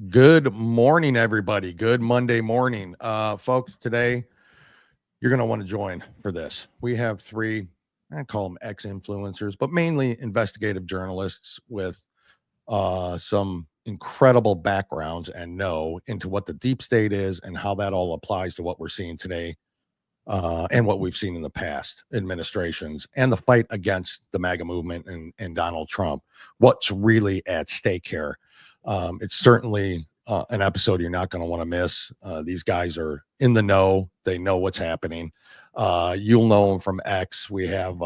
Good morning, everybody. Good Monday morning. Folks, today you're going to want to join for this. We have three, I call them ex-influencers, but mainly investigative journalists with some incredible backgrounds and know into what the deep state is and how that all applies to what we're seeing today and what we've seen in the past administrations and the fight against the MAGA movement and Donald Trump. What's really at stake here? It's certainly an episode you're not going to want to miss. These guys are in the know. They know what's happening. You'll know them from X. We have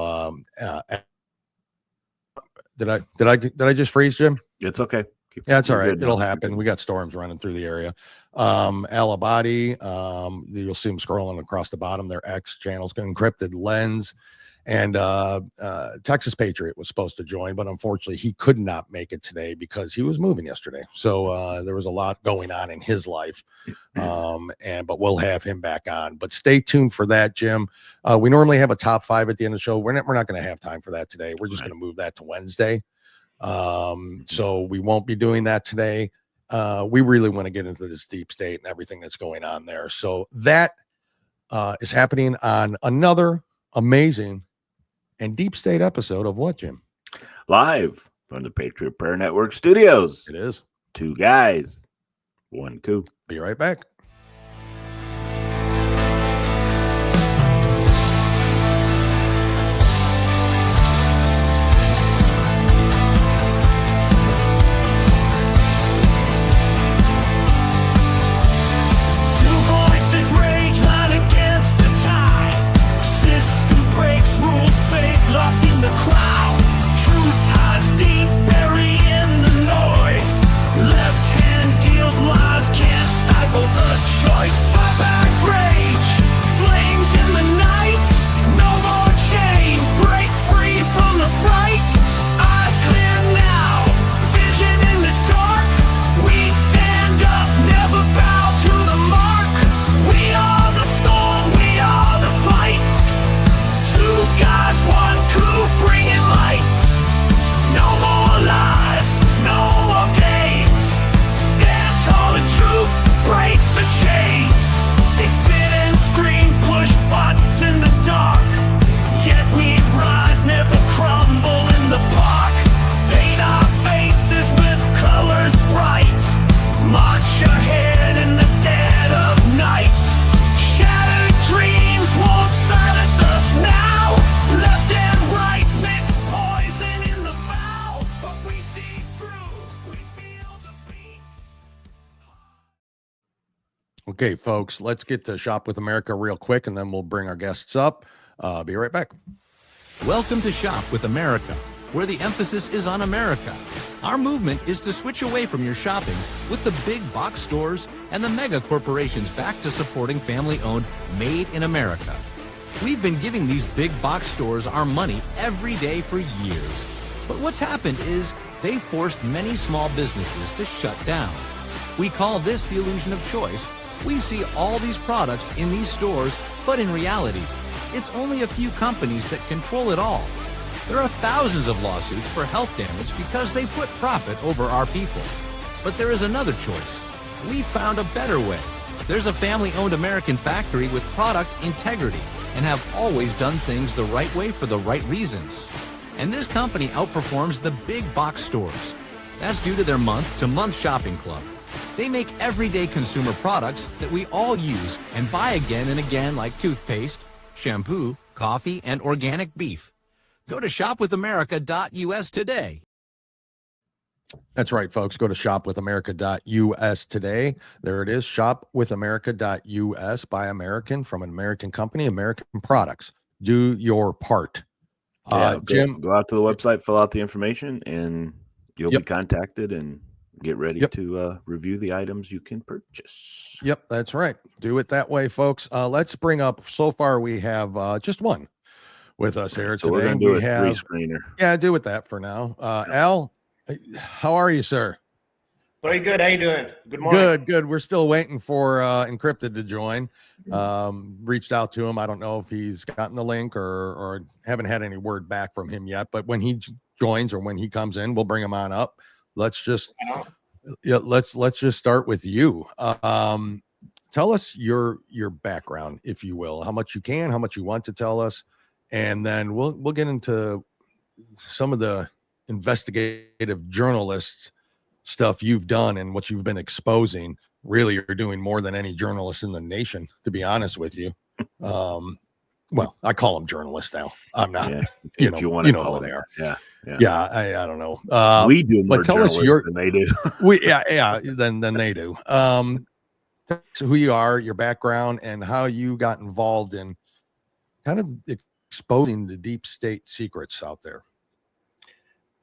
did I just freeze, Jim? It's okay. Yeah, it's all right. It'll happen. We got storms running through the area. Ebadi, you'll see them scrolling across the bottom. Their X channels, Encrypted Lens, and Texas Patriot was supposed to join, but unfortunately he could not make it today because he was moving yesterday. So there was a lot going on in his life. But we'll have him back on. But stay tuned for that, Jim. We normally have a top 5 at the end of the show. We're not going to have time for that today. We're just going to move that to Wednesday. So we won't be doing that today. We really want to get into this deep state and everything that's going on there. So that is happening on another amazing and deep state episode of what, Jim? Live from the Patriot Prayer Network studios. It is 2 guys, 1 coup. Be right back. Lost in the crowd, truth hides deep, bury in the noise. Left hand deals lies, can't stifle the choice. Back rage, flames in the night. No more chains, break free from the fright. Eyes clear now, vision in the dark. We stand up, never bow to the mark. We are the storm, we are the fight. 2 guys, 1 coup, bringing light. No more lies, no more games. Stand tall in truth, break the chains. They spit and scream, push buttons in the dark. Yet we rise, never crumble in the park. Paint our faces with colors bright. March ahead in the dead of night. Shattered dreams won't silence us now. Left and right mixed poison in the vow. But we see through, we feel the beat. Okay, folks, let's get to Shop with America real quick, and then we'll bring our guests up. Be right back. Welcome to Shop with America, where the emphasis is on America. Our movement is to switch away from your shopping with the big box stores and the mega corporations back to supporting family-owned, made in America. We've been giving these big box stores our money every day for years. But what's happened is they've forced many small businesses to shut down. We call this the illusion of choice. We see all these products in these stores, but in reality, it's only a few companies that control it all. There are thousands of lawsuits for health damage because they put profit over our people. But there is another choice. We found a better way. There's a family-owned American factory with product integrity and have always done things the right way for the right reasons. And this company outperforms the big box stores. That's due to their month-to-month shopping club. They make everyday consumer products that we all use and buy again and again, like toothpaste, shampoo, coffee, and organic beef. Go to shopwithamerica.us today. That's right, folks. Go to shopwithamerica.us today. There it is, shopwithamerica.us. Buy American from an American company, American products. Do your part. Jim, go out to the website, fill out the information, and you'll be contacted and get ready to review the items you can purchase. Yep, that's right. Do it that way, folks. Let's bring up, so far we have just one with us here so today. We're going to do a 3-screener. Yeah, do it that for now. Al, how are you, sir? Very good. How you doing? Good morning. Good. We're still waiting for Encrypted to join. Reached out to him. I don't know if he's gotten the link or haven't had any word back from him yet. But when he joins or when he comes in, we'll bring him on up. Let's just Yeah, let's just start with you. Tell us your background, if you will, how much you can, how much you want to tell us, and then we'll get into some of the investigative journalists stuff you've done and what you've been exposing. Really, you're doing more than any journalist in the nation, to be honest with you. Well, I call them journalists now. I'm not. Yeah, you want know to call who them. they are. Yeah. I don't know. We do more but tell us than they do. than they do. Tell us who you are, your background, and how you got involved in kind of exposing the deep state secrets out there.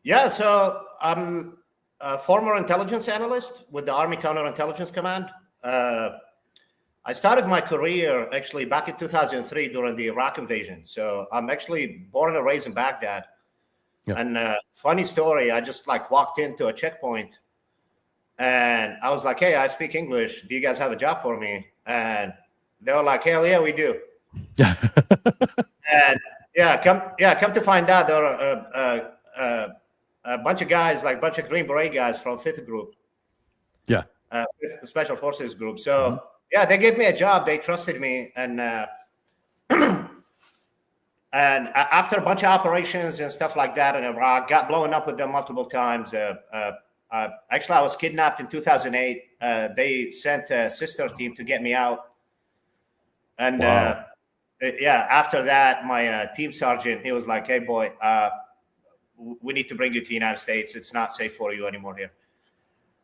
Yeah, so I'm a former intelligence analyst with the Army Counterintelligence Command. I started my career actually back in 2003 during the Iraq invasion. So I'm actually born and raised in Baghdad. Yeah. And funny story, I just walked into a checkpoint and I was like, hey, I speak English. Do you guys have a job for me? And they were like, hell yeah, we do. And come to find out there are a bunch of guys, a bunch of Green Beret guys from 5th Group. Yeah. 5th Special Forces Group. So they gave me a job. They trusted me. And and after a bunch of operations and stuff like that in Iraq, got blown up with them multiple times. Actually, I was kidnapped in 2008. They sent a sister team to get me out. And after that, my team sergeant, he was like, hey, boy, we need to bring you to the United States. It's not safe for you anymore here.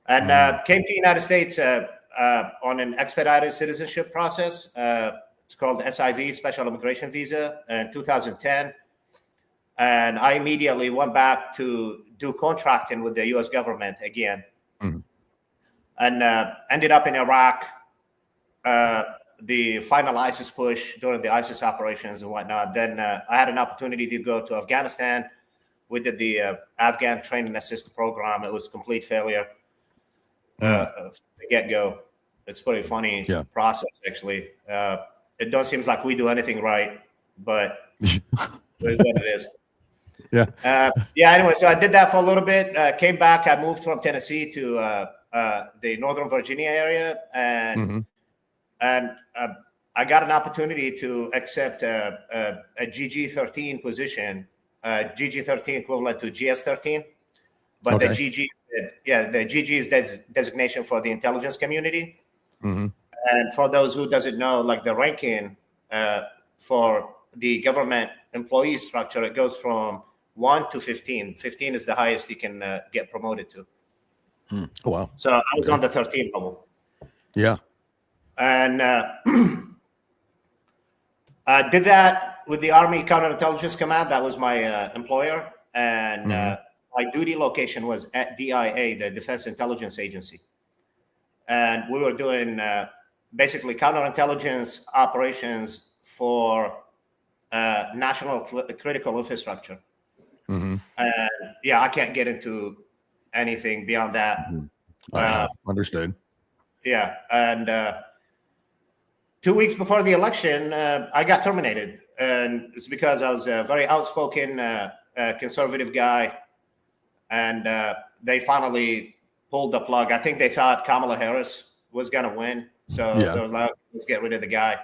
And came to the United States on an expedited citizenship process. It's called SIV, Special Immigration Visa, in 2010. And I immediately went back to do contracting with the U.S. government again. And ended up in Iraq, the final ISIS push during the ISIS operations and whatnot. Then I had an opportunity to go to Afghanistan. We did the Afghan Training Assist program. It was a complete failure from the get-go. It's a pretty funny process, actually. It don't seem like we do anything right, but it is what it is. Anyway, so I did that for a little bit. Came back. I moved from Tennessee to the Northern Virginia area, and I got an opportunity to accept a GG-13 position, GG-13 equivalent to GS-13, but the GG is designation for the intelligence community. And for those who doesn't know, the ranking for the government employee structure, it goes from 1 to 15. 15 is the highest you can get promoted to. Oh, wow. So I was on the 13th level. Yeah. And I did that with the Army Counterintelligence Command. That was my employer. And my duty location was at DIA, the Defense Intelligence Agency. And we were doing basically counterintelligence operations for national critical infrastructure. And I can't get into anything beyond that. Understood. Yeah. And 2 weeks before the election, I got terminated. And it's because I was a very outspoken conservative guy. And they finally pulled the plug. I think they thought Kamala Harris was going to win. So they were like, let's get rid of the guy.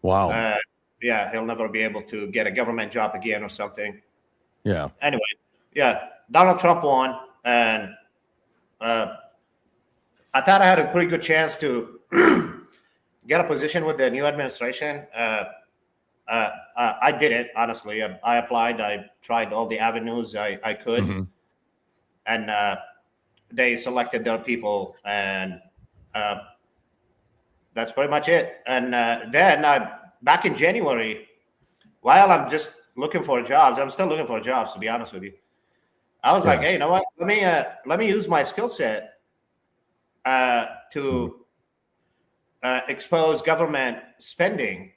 Wow. He'll never be able to get a government job again or something. Yeah. Anyway, Donald Trump won. And I thought I had a pretty good chance to get a position with the new administration. I did it, honestly. I applied. I tried all the avenues I could. And they selected their people. And that's pretty much it. And then back in January, while I'm just looking for jobs, I'm still looking for jobs, to be honest with you. I was like, hey, you know what? Let me use my skill set to expose government spending,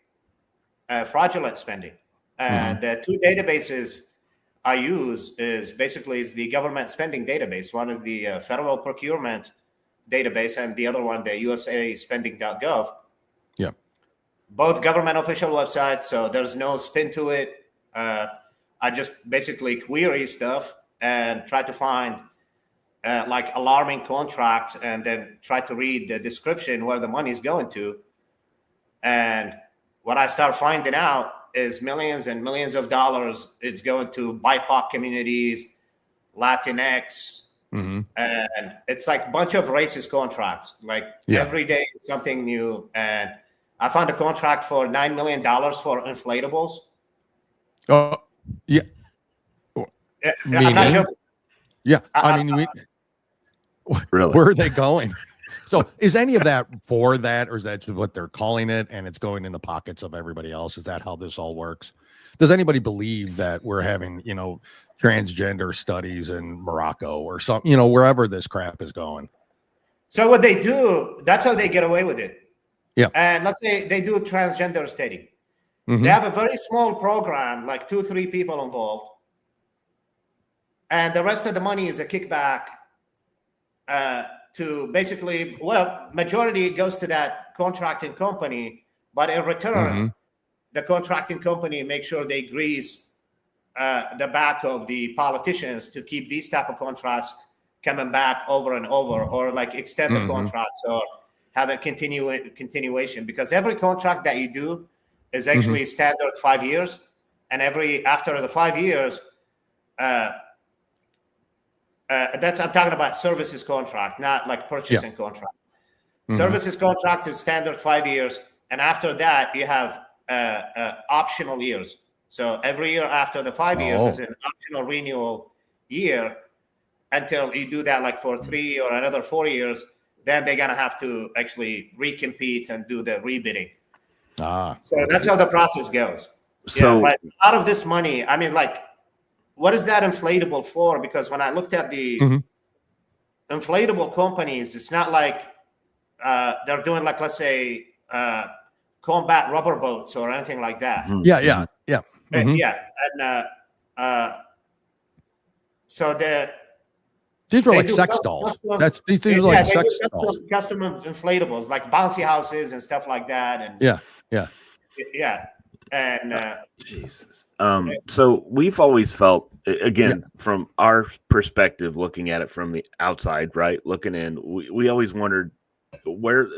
fraudulent spending. The two databases I use is the government spending database. One is the federal procurement database, and the other one, the USAspending.gov. Yeah. Both government official websites, so there's no spin to it. I just basically query stuff and try to find like alarming contracts and then try to read the description where the money is going to. And what I start finding out is millions and millions of dollars. It's going to BIPOC communities, Latinx, and it's like a bunch of racist contracts. Like every day something new. And I found a contract for $9 million for inflatables. Oh, yeah. I'm not joking. Yeah, I mean, really? Where are they going? So is any of that for that, or is that what they're calling it, and it's going in the pockets of everybody else? Is that how this all works? Does anybody believe that we're having, transgender studies in Morocco or something, wherever this crap is going? So what they do, that's how they get away with it. Yeah. And let's say they do a transgender study. They have a very small program, like 2-3 people involved. And the rest of the money is a kickback to basically, majority goes to that contracting company, but in return, the contracting company makes sure they grease the back of the politicians to keep these type of contracts coming back over and over, or like extend the contracts or have a continuation, because every contract that you do is actually standard 5 years. And after the 5 years, I'm talking about services contract, not like purchasing contract. Services contract is standard 5 years, and after that you have optional years. So every year after the 5 years is an optional renewal year until you do that like for 3 or another 4 years. Then they're gonna have to actually recompete and do the rebidding. So that's how the process goes. So but out of this money, I mean, like, what is that inflatable for? Because when I looked at the inflatable companies, it's not like they're doing like, let's say, combat rubber boats or anything like that. Yeah. And so these were like sex dolls. These are like sex dolls. Custom inflatables, like bouncy houses and stuff like that. And yeah. And Jesus. So we've always felt, again, from our perspective, looking at it from the outside, right? Looking in, we always wondered where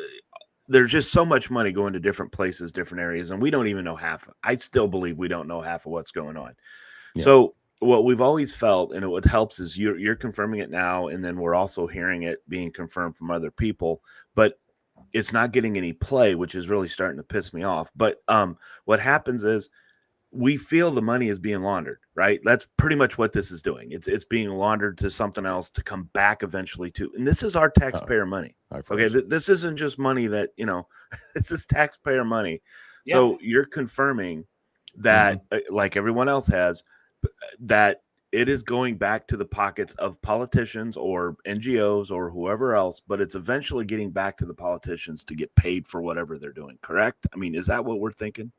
there's just so much money going to different places, different areas, and we don't even know half. I still believe we don't know half of what's going on. Yeah. So what we've always felt, and what helps is you're confirming it now, and then we're also hearing it being confirmed from other people, but it's not getting any play, which is really starting to piss me off. But what happens is we feel the money is being laundered, right? That's pretty much what this is doing. It's being laundered to something else to come back eventually to, and this is our taxpayer money. Okay, this isn't just money that, this is taxpayer money. Yeah. So you're confirming that, like everyone else has, that it is going back to the pockets of politicians or NGOs or whoever else, but it's eventually getting back to the politicians to get paid for whatever they're doing. Correct? I mean, is that what we're thinking?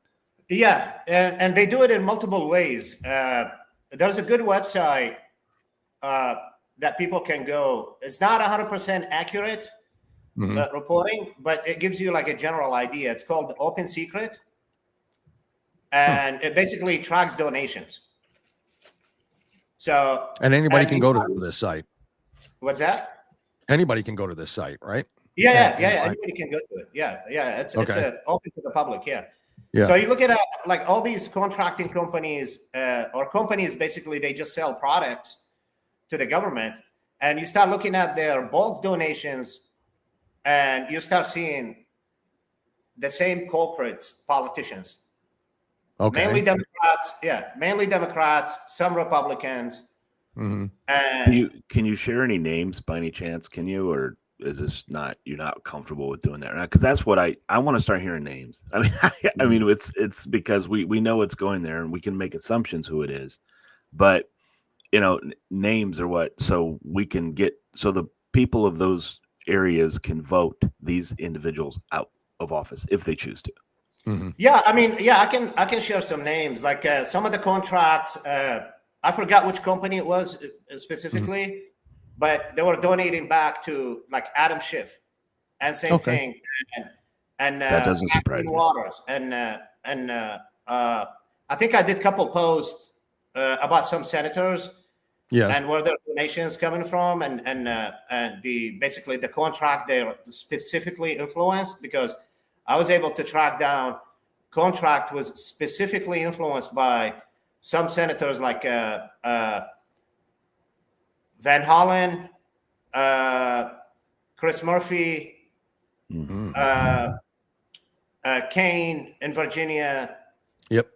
Yeah, and they do it in multiple ways. There's a good website that people can go. It's not 100% accurate reporting, but it gives you like a general idea. It's called Open Secret, and it basically tracks donations. So, and anybody can go to this site. What's that? Anybody can go to this site, right? Yeah. Anybody can go to it. Yeah. It's open to the public. Yeah. So you look at like all these contracting companies or companies, basically they just sell products to the government, and you start looking at their bulk donations, and you start seeing the same culprits, politicians. Okay. Mainly Democrats, some Republicans. And can you share any names by any chance? Can you, or is this you're not comfortable with doing that? Because that's what I want to start hearing names. I mean, it's because we know it's going there, and we can make assumptions who it is, but names are what, so we can so the people of those areas can vote these individuals out of office if they choose to. Yeah, I can share some names. Like some of the contracts, I forgot which company it was specifically, but they were donating back to like Adam Schiff, and same thing, and that doesn't surprise me. Waters, and I think I did a couple posts about some senators, Yeah. and where their donations coming from, and the basically the contract they're specifically influenced, because I was able to track down contract was specifically influenced by some senators like Van Hollen, Chris Murphy, Mhm. Kane in Virginia, Yep.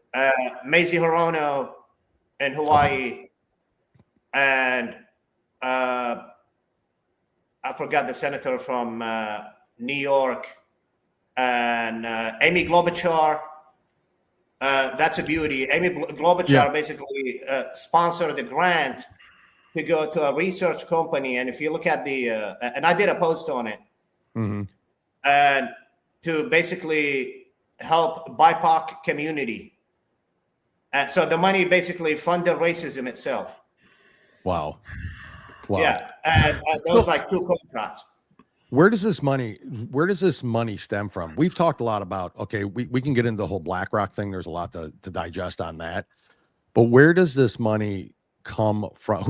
Mazie Hirono in Hawaii, and I forgot the senator from New York, and Amy Klobuchar. That's a beauty. Amy Klobuchar basically sponsored the grant to go to a research company. And if you look at the, and I did a post on it, and to basically help BIPOC community. And so the money basically funded racism itself. Wow. Yeah. And those like two contracts. Where does this money stem from? We've talked a lot about, okay, we can get into the whole BlackRock thing. There's a lot to digest on that. But where does this money come from?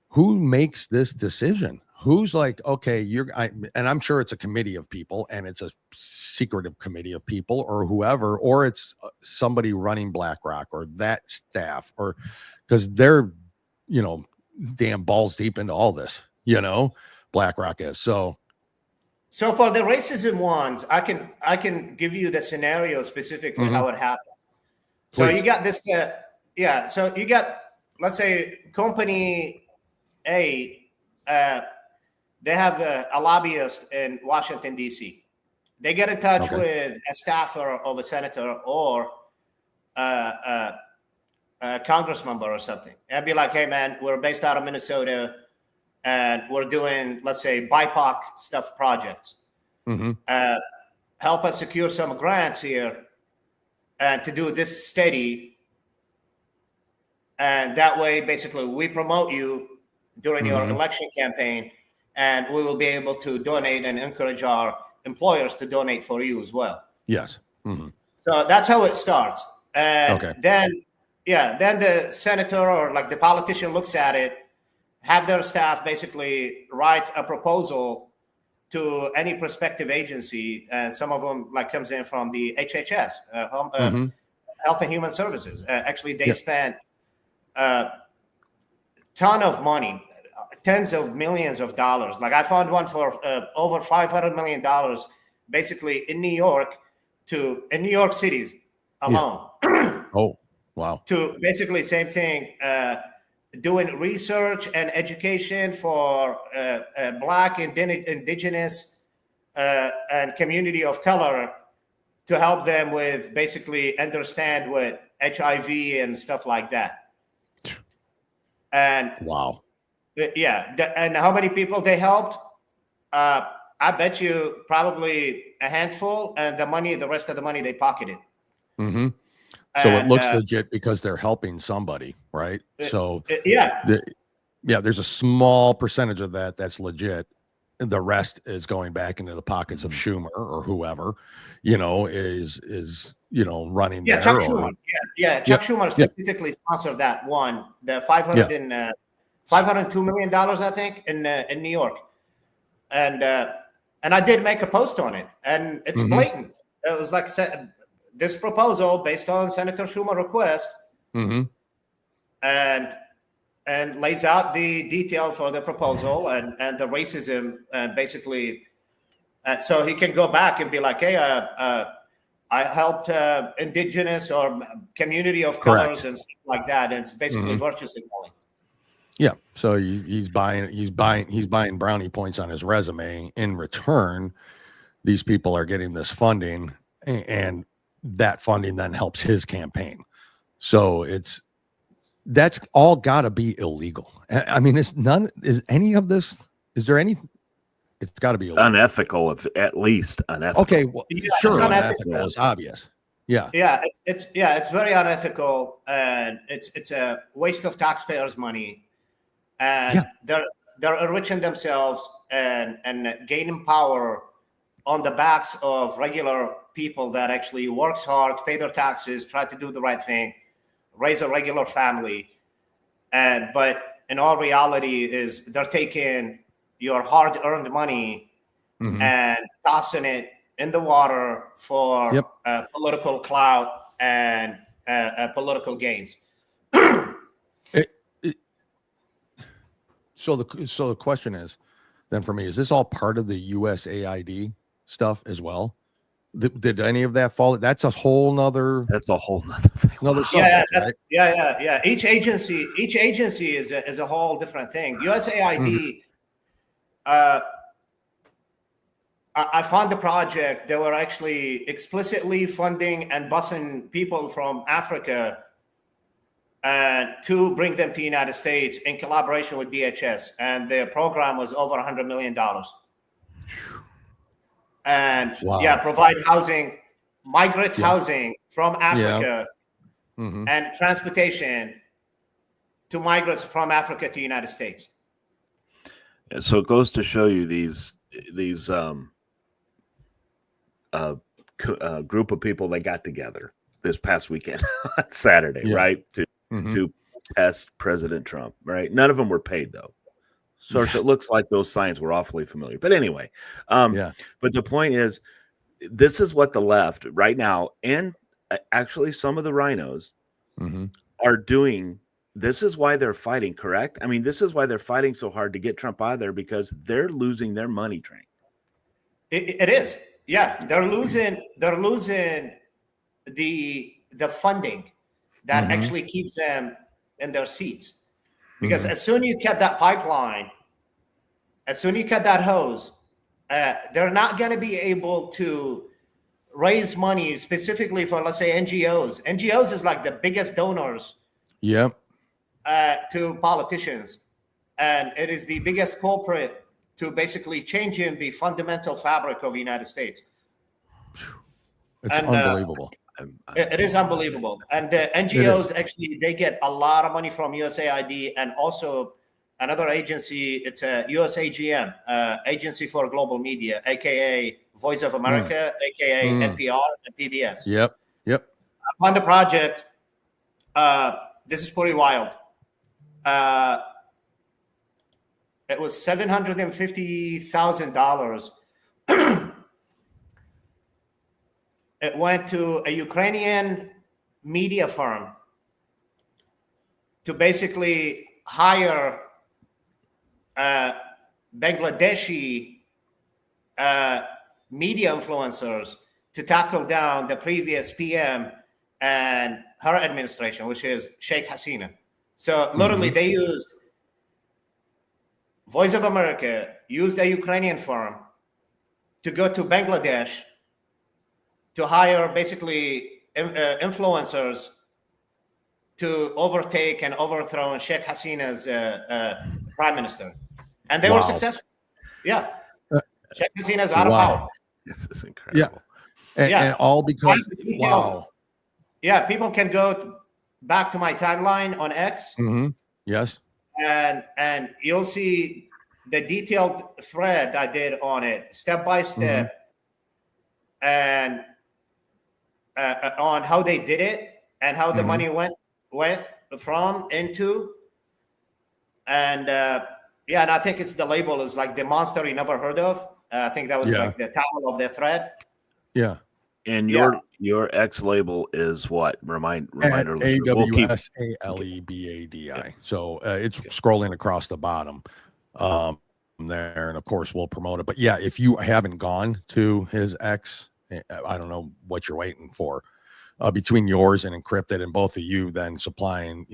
Who makes this decision? Who's like, okay, and I'm sure it's a committee of people, and it's a secretive committee of people or whoever, or it's somebody running BlackRock or that staff, or because they're, damn balls deep into all this, BlackRock is. So for the racism ones, I can give you the scenario specifically how it happened. So you got this, so you got, let's say, company A, they have a lobbyist in Washington, D.C. They get in touch with a staffer of a senator or a congress member or something. And be like, hey, man, we're based out of Minnesota, and we're doing, let's say, BIPOC stuff projects. Help us secure some grants here and to do this study. And that way, basically, we promote you during your election campaign, and we will be able to donate and encourage our employers to donate for you as well. Yes. So that's how it starts. And then the senator or like the politician looks at it, have their staff basically write a proposal to any prospective agency, and some of them like comes in from the HHS, Health and Human Services. Actually, they spent a ton of money, tens of millions of dollars. Like I found one for over $500 million, basically in New York cities alone. Oh, wow. To basically same thing, doing research and education for Black, Indigenous, and community of color to help them with basically understand what HIV and stuff like that. And wow. And how many people they helped? I bet you probably a handful, and the rest of the money they pocketed. So it looks legit because they're helping somebody, right? So there's a small percentage of that's legit. The rest is going back into the pockets of Schumer or whoever, is running. Yeah, Chuck Schumer. Chuck Schumer specifically sponsored that one, the $502 million, I think, in New York, and I did make a post on it, and it's blatant. It was like this proposal based on Senator Schumer request, and lays out the detail for the proposal and the racism, and basically, so he can go back and be like, hey, I helped indigenous or community of colors and stuff like that, and it's basically virtue signaling. Yeah, so he's buying brownie points on his resume. In return, these people are getting this funding, and that funding then helps his campaign. So that's all got to be illegal. I mean, is any of this? Is there any? It's got to be illegal. Unethical, at least unethical. Okay, well, sure, unethical is obvious. It's very unethical, and it's a waste of taxpayers' money, and they're enriching themselves and gaining power on the backs of regular people that actually works hard, pay their taxes, try to do the right thing, raise a regular family, but in all reality is they're taking your hard-earned money and tossing it in the water for political clout and political gains. So the question is, then for me, is this all part of the USAID stuff as well? Did any of that fall? That's a whole nother. That's a whole nother thing. Another subject, right? Yeah. Each agency is a whole different thing. USAID. I found the project. They were actually explicitly funding and busing people from Africa to bring them to the United States in collaboration with DHS. And their program was over $100 million. And provide housing, migrant housing from Africa and transportation to migrants from Africa to the United States. Yeah, so it goes to show you these group of people that got together this past weekend on Saturday, right? To test President Trump, right? None of them were paid though. So it looks like those signs were awfully familiar. But anyway, but the point is, this is what the left right now, and actually some of the rhinos are doing. This is why they're fighting, correct? I mean, this is why they're fighting so hard to get Trump out of there, because they're losing their money train. It is. Yeah, they're losing the funding that actually keeps them in their seats. Because as soon as you cut that pipeline, as soon as you cut that hose, they're not going to be able to raise money specifically for, let's say, NGOs. NGOs is like the biggest donors to politicians. And it is the biggest culprit to basically changing the fundamental fabric of the United States. It's unbelievable. It is unbelievable. And the NGOs actually, they get a lot of money from USAID and also another agency. It's a USAGM, Agency for Global Media, aka Voice of America, aka NPR and PBS. Yep. I found the project. This is pretty wild. It was $750,000. It went to a Ukrainian media firm to basically hire Bangladeshi media influencers to tackle down the previous PM and her administration, which is Sheikh Hasina. So literally they used Voice of America, used a Ukrainian firm to go to Bangladesh to hire basically influencers to overtake and overthrow Sheikh Hasina's prime minister. And they were successful. Yeah. Sheikh Hasina's out of power. This is incredible. And all because, people can go back to my timeline on X. Yes. And you'll see the detailed thread I did on it, step by step, and on how they did it and how the money went from into. And and I think it's the label is like the monster you never heard of. I think that was like the title of the thread. Yeah. And your X label is what? Remind our listeners. AWSALEBADI. So it's scrolling across the bottom there, and of course we'll promote it. But yeah, if you haven't gone to his X, I don't know what you're waiting for. Between yours and Encrypted, and both of you then supplying,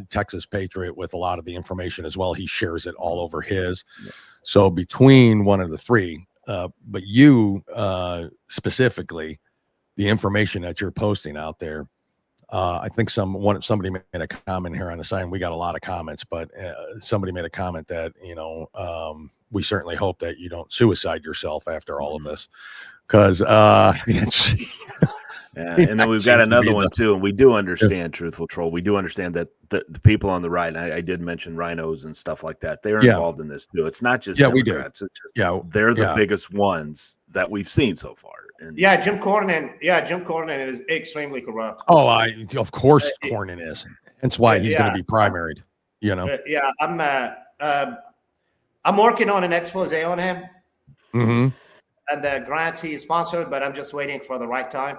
Texas Patriot with a lot of the information as well. He shares it all over his. So between one of the three, but you specifically, the information that you're posting out there, I think somebody made a comment here on the site. And we got a lot of comments, but somebody made a comment that we certainly hope that you don't suicide yourself after all of this, because and then we've got another one too, and we do understand, Truthful Troll. We do understand that the people on the right, I did mention rhinos and stuff like that. They're involved in this too. It's not just Democrats. We do. It's just, they're the biggest ones that we've seen so far. And Jim Cornyn is extremely corrupt. Oh, of course Cornyn is. That's why he's going to be primaried. you know. Yeah, I'm working on an expose on him. Mm-hmm. And the grants he sponsored, but I'm just waiting for the right time.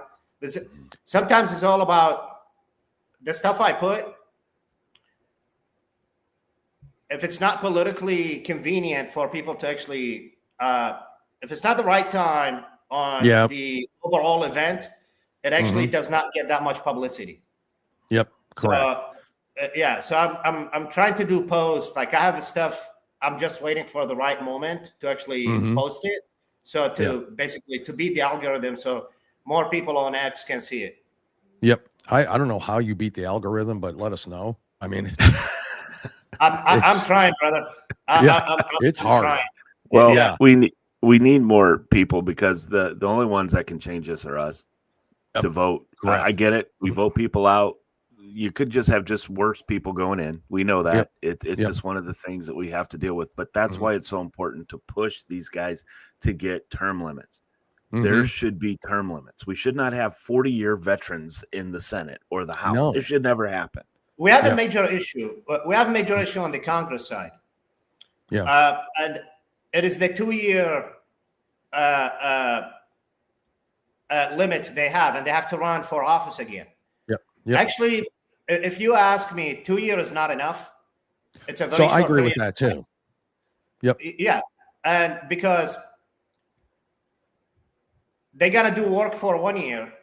Sometimes it's all about the stuff I put. If it's not politically convenient for people to actually, if it's not the right time on the overall event, it actually does not get that much publicity. Yep, correct. So, so I'm trying to do posts. Like I have stuff. I'm just waiting for the right moment to actually post it. So to basically to beat the algorithm, so more people on X can see it. Yep. I don't know how you beat the algorithm, but let us know. I mean, I'm trying, brother. It's hard. Trying. Well, we need more people because the only ones that can change this are us to vote. I get it. We vote people out. You could just have worse people going in. We know that. It's just one of the things that we have to deal with. But that's why it's so important to push these guys to get term limits. There should be term limits. We should not have 40-year veterans in the Senate or the House. No. It should never happen. We have a major issue. We have a major issue on the Congress side. Yeah. And it is the 2-year limit they have, and they have to run for office again. Yep. Actually, if you ask me, 2 years is not enough. It's a very so I agree with that too. Yep. Yeah, and because they got to do work for 1 year,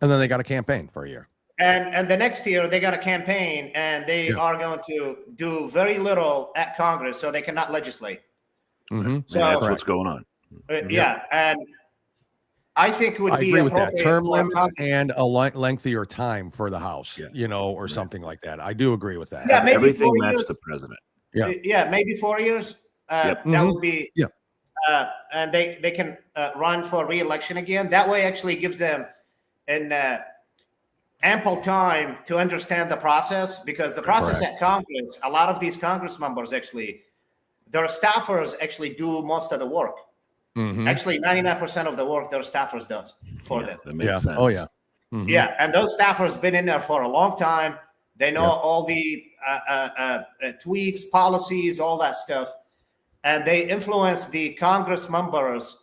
and then they got to campaign for a year, and the next year they got to campaign, and they are going to do very little at Congress, so they cannot legislate. So that's what's going on. And I think it would be agree with that. Term limits and a lengthier time for the House, or something like that. I do agree with that. Yeah, maybe everything matches the president. Maybe 4 years. That would be and they can run for re-election again. That way, actually gives them an ample time to understand the process, because the process at Congress, a lot of these Congress members actually, their staffers actually do most of the work. Actually, 99% of the work their staffers does for them. That makes sense. Oh, yeah. Yeah, and those staffers been in there for a long time. They know all the tweaks, policies, all that stuff, and they influence the Congress members'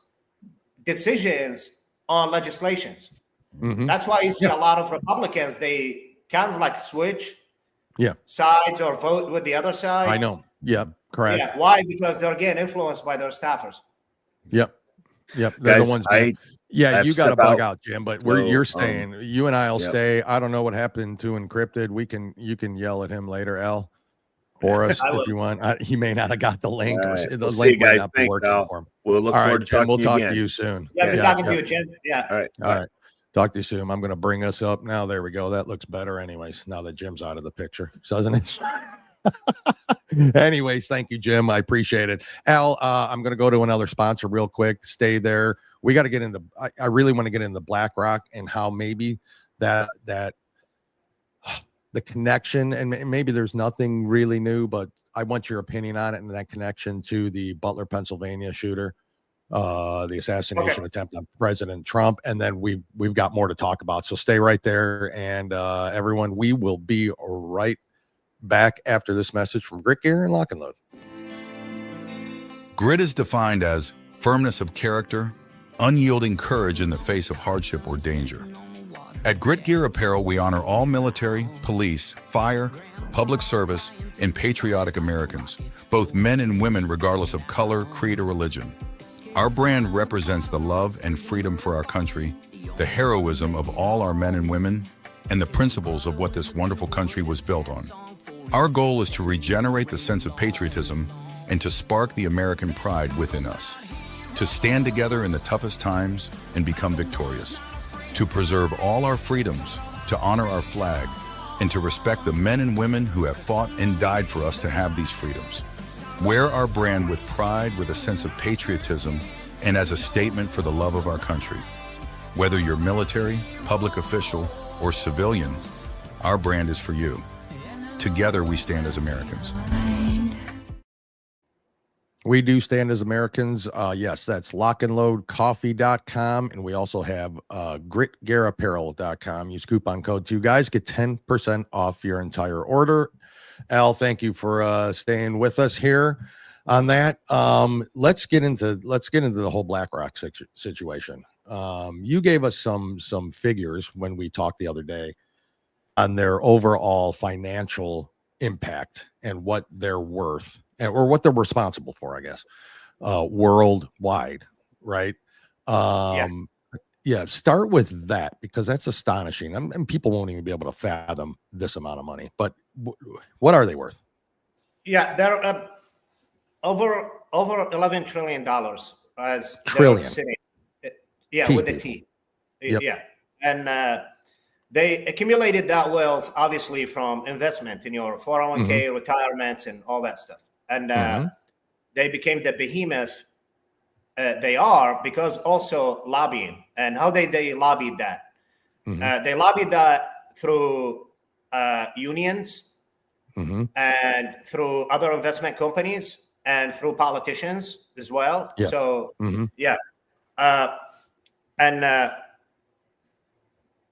decisions on legislations. That's why you see a lot of Republicans, they kind of like switch sides or vote with the other side. I know. Yeah, correct. Yeah, why? Because they're getting influenced by their staffers. Yep. They're Guys, the ones. You got to bug out, Jim. But you're staying. You and I'll stay. I don't know what happened to Encrypted. You can yell at him later, Al, for us if you want. He may not have got the link. Right. The link might not be working for him. We'll look forward to Jim, we'll talk to you soon. Yeah, we're talking to you, Jim. Yeah. All right. Talk to you soon. I'm going to bring us up now. There we go. That looks better, anyways. Now that Jim's out of the picture, doesn't it? Anyways, thank you, Jim. I appreciate it. Al, I'm going to go to another sponsor real quick. Stay there. We got to get into, I really want to get into BlackRock and how maybe that the connection, and maybe there's nothing really new, but I want your opinion on it and that connection to the Butler, Pennsylvania shooter, the assassination attempt on President Trump. And then we've got more to talk about. So stay right there. And everyone, we will be right back after this message from Grit Gear and Lock and Load. Grit is defined as firmness of character, unyielding courage in the face of hardship or danger. At Grit Gear Apparel, we honor all military, police, fire, public service, and patriotic Americans, both men and women regardless of color, creed, or religion. Our brand represents the love and freedom for our country, the heroism of all our men and women, and the principles of what this wonderful country was built on. Our goal is to regenerate the sense of patriotism and to spark the American pride within us, to stand together in the toughest times and become victorious, to preserve all our freedoms, to honor our flag, and to respect the men and women who have fought and died for us to have these freedoms. Wear our brand with pride, with a sense of patriotism, and as a statement for the love of our country. Whether you're military, public official, or civilian, our brand is for you. Together we stand as Americans. We do stand as Americans. Yes, that's lockandloadcoffee.com. And we also have gritgearapparel.com. Use coupon code 2 guys, get 10% off your entire order. Al, thank you for staying with us here on that. Let's get into the whole BlackRock situation. You gave us some figures when we talked the other day on their overall financial impact and what they're worth, or what they're responsible for, I guess, worldwide, right? Yeah, start with that, because that's astonishing. And people won't even be able to fathom this amount of money. But what are they worth? Yeah, they're over $11 trillion as Trillion. Sitting. Yeah, T with the people. T. Yep. Yeah, and they accumulated that wealth obviously from investment in your 401k, retirement, and all that stuff. And they became the behemoth they are because also lobbying. And how they lobbied that? They lobbied that through unions and through other investment companies and through politicians as well. Yeah. So and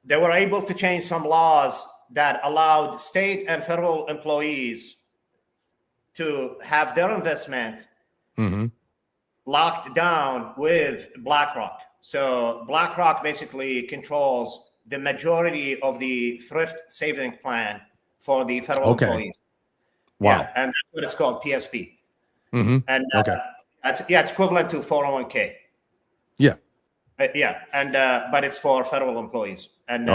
they were able to change some laws that allowed state and federal employees to have their investment locked down with BlackRock. So BlackRock basically controls the majority of the thrift saving plan for the federal employees. Wow. Yeah, and that's what it's called, TSP. And it's equivalent to 401k. Yeah. And but it's for federal employees. And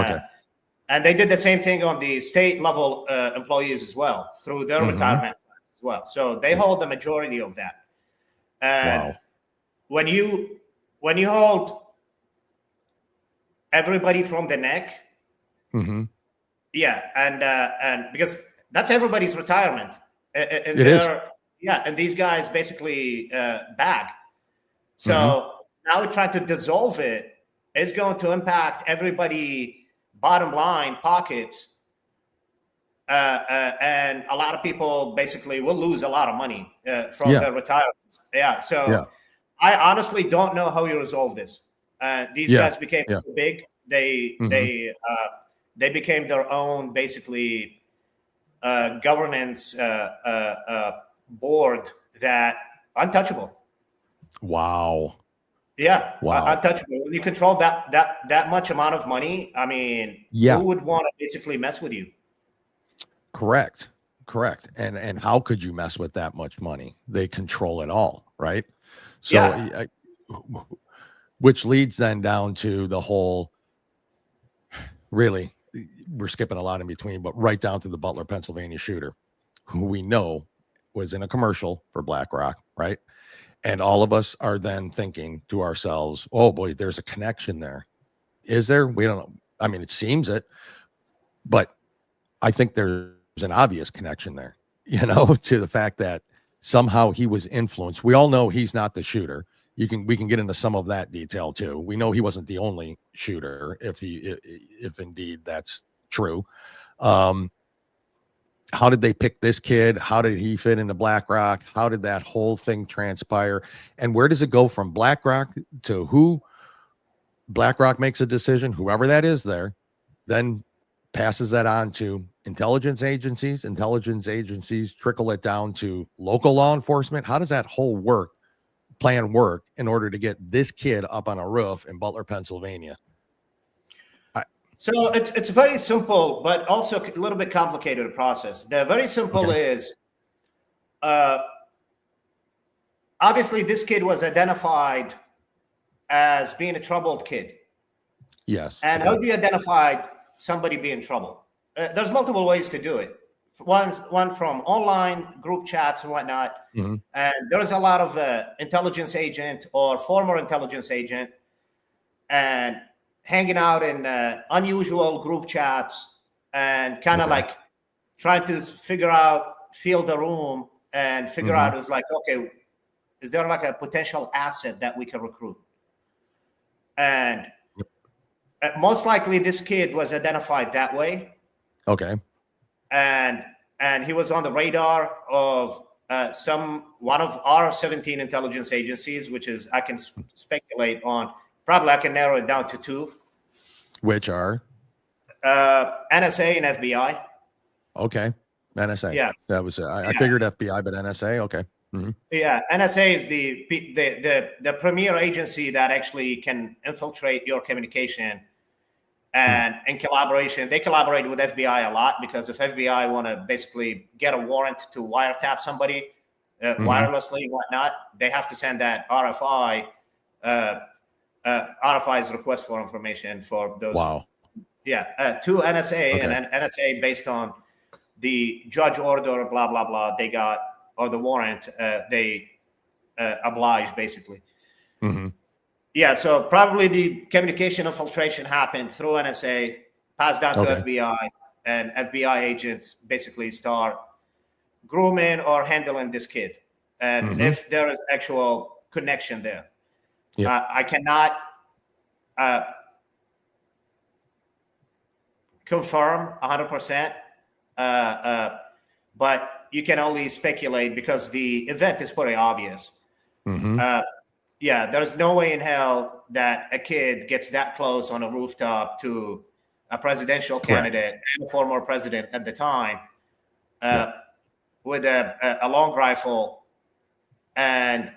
and they did the same thing on the state level employees as well through their retirement plans as well. So they hold the majority of that. And when you hold everybody from the neck, and because that's everybody's retirement, and and these guys basically bag. So now we're trying to dissolve it. It's going to impact everybody bottom line pockets, and a lot of people basically will lose a lot of money from their retirement. So I honestly don't know how you resolve this. These guys became so big. They became their own basically governance board that untouchable. Wow. Yeah, untouchable. When you control that much amount of money, I mean, who would want to basically mess with you? Correct. And how could you mess with that much money? They control it all, right? So, which leads then down to the whole, really, we're skipping a lot in between, but right down to the Butler, Pennsylvania shooter, who we know was in a commercial for BlackRock, right? And all of us are then thinking to ourselves, oh boy, there's a connection there. Is there? We don't know. I mean, it seems it, but I think there's an obvious connection there, to the fact that somehow he was influenced. We all know he's not the shooter. We can get into some of that detail too. We know he wasn't the only shooter, if indeed that's true. How did they pick this kid? How did he fit into BlackRock? How did that whole thing transpire? And where does it go from BlackRock to who? BlackRock makes a decision, whoever that is there, then passes that on to intelligence agencies. Intelligence agencies trickle it down to local law enforcement. How does that whole plan work in order to get this kid up on a roof in Butler, Pennsylvania? So it's very simple, but also a little bit complicated process. The very simple is, obviously this kid was identified as being a troubled kid. Yes. And how do you identify somebody being trouble? There's multiple ways to do it. One from online group chats and whatnot. And there's a lot of intelligence agent or former intelligence agent and hanging out in unusual group chats and kind of like trying to feel the room and figure out, it's like, okay, is there like a potential asset that we can recruit? And most likely this kid was identified that way. Okay. And he was on the radar of one of our 17 intelligence agencies, which is, I can speculate on, probably I can narrow it down to two. Which are? NSA and FBI. Okay. NSA. Yeah. That was I Yeah. figured FBI, but NSA. Okay. Mhm. Yeah, NSA is the premier agency that actually can infiltrate your communication, and in collaboration, they collaborate with FBI a lot, because if FBI want to basically get a warrant to wiretap somebody wirelessly and whatnot, they have to send that RFI. RFI's request for information for those. Wow. Yeah, to NSA, Okay. and NSA, based on the judge order, blah blah blah, they got, or the warrant, they oblige basically. hmm Yeah, so probably the communication infiltration happened through NSA, passed down to Okay. FBI, and FBI agents basically start grooming or handling this kid. And Mhm. if there is actual connection there, Yeah. I cannot confirm 100%, but you can only speculate, because the event is pretty obvious. hmm Yeah, there's no way in hell that a kid gets that close on a rooftop to a presidential candidate and a former president at the time, with a long rifle, and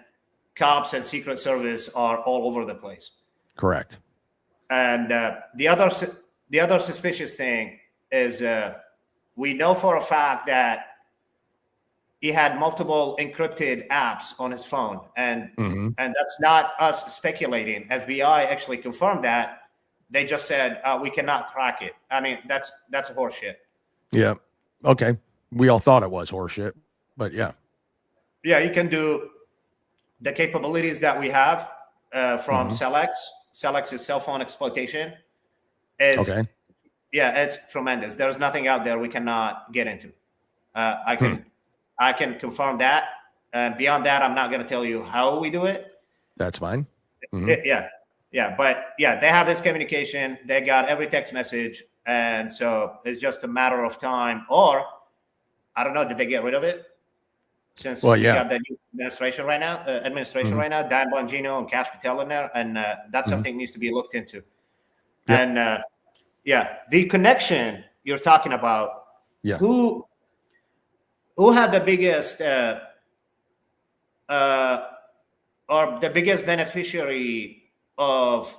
cops and Secret Service are all over the place. Correct. And the other suspicious thing is, we know for a fact that he had multiple encrypted apps on his phone, and that's not us speculating. FBI actually confirmed that. They just said we cannot crack it. I mean, that's a horseshit. Yeah. Okay. We all thought it was horseshit, but yeah. Yeah, you can do the capabilities that we have from Celex. Celex is cell phone exploitation. Okay. Yeah, it's tremendous. There's nothing out there we cannot get into. I can confirm that. Beyond that, I'm not going to tell you how we do it. That's fine. Yeah, but yeah, they have this communication. They got every text message, and so it's just a matter of time. Or I don't know, did they get rid of it? Since we got the new administration right now, Dan Bongino and Cash Patel in there, and that's something needs to be looked into. Yep. And the connection you're talking about. Yeah. Who had the biggest or the biggest beneficiary of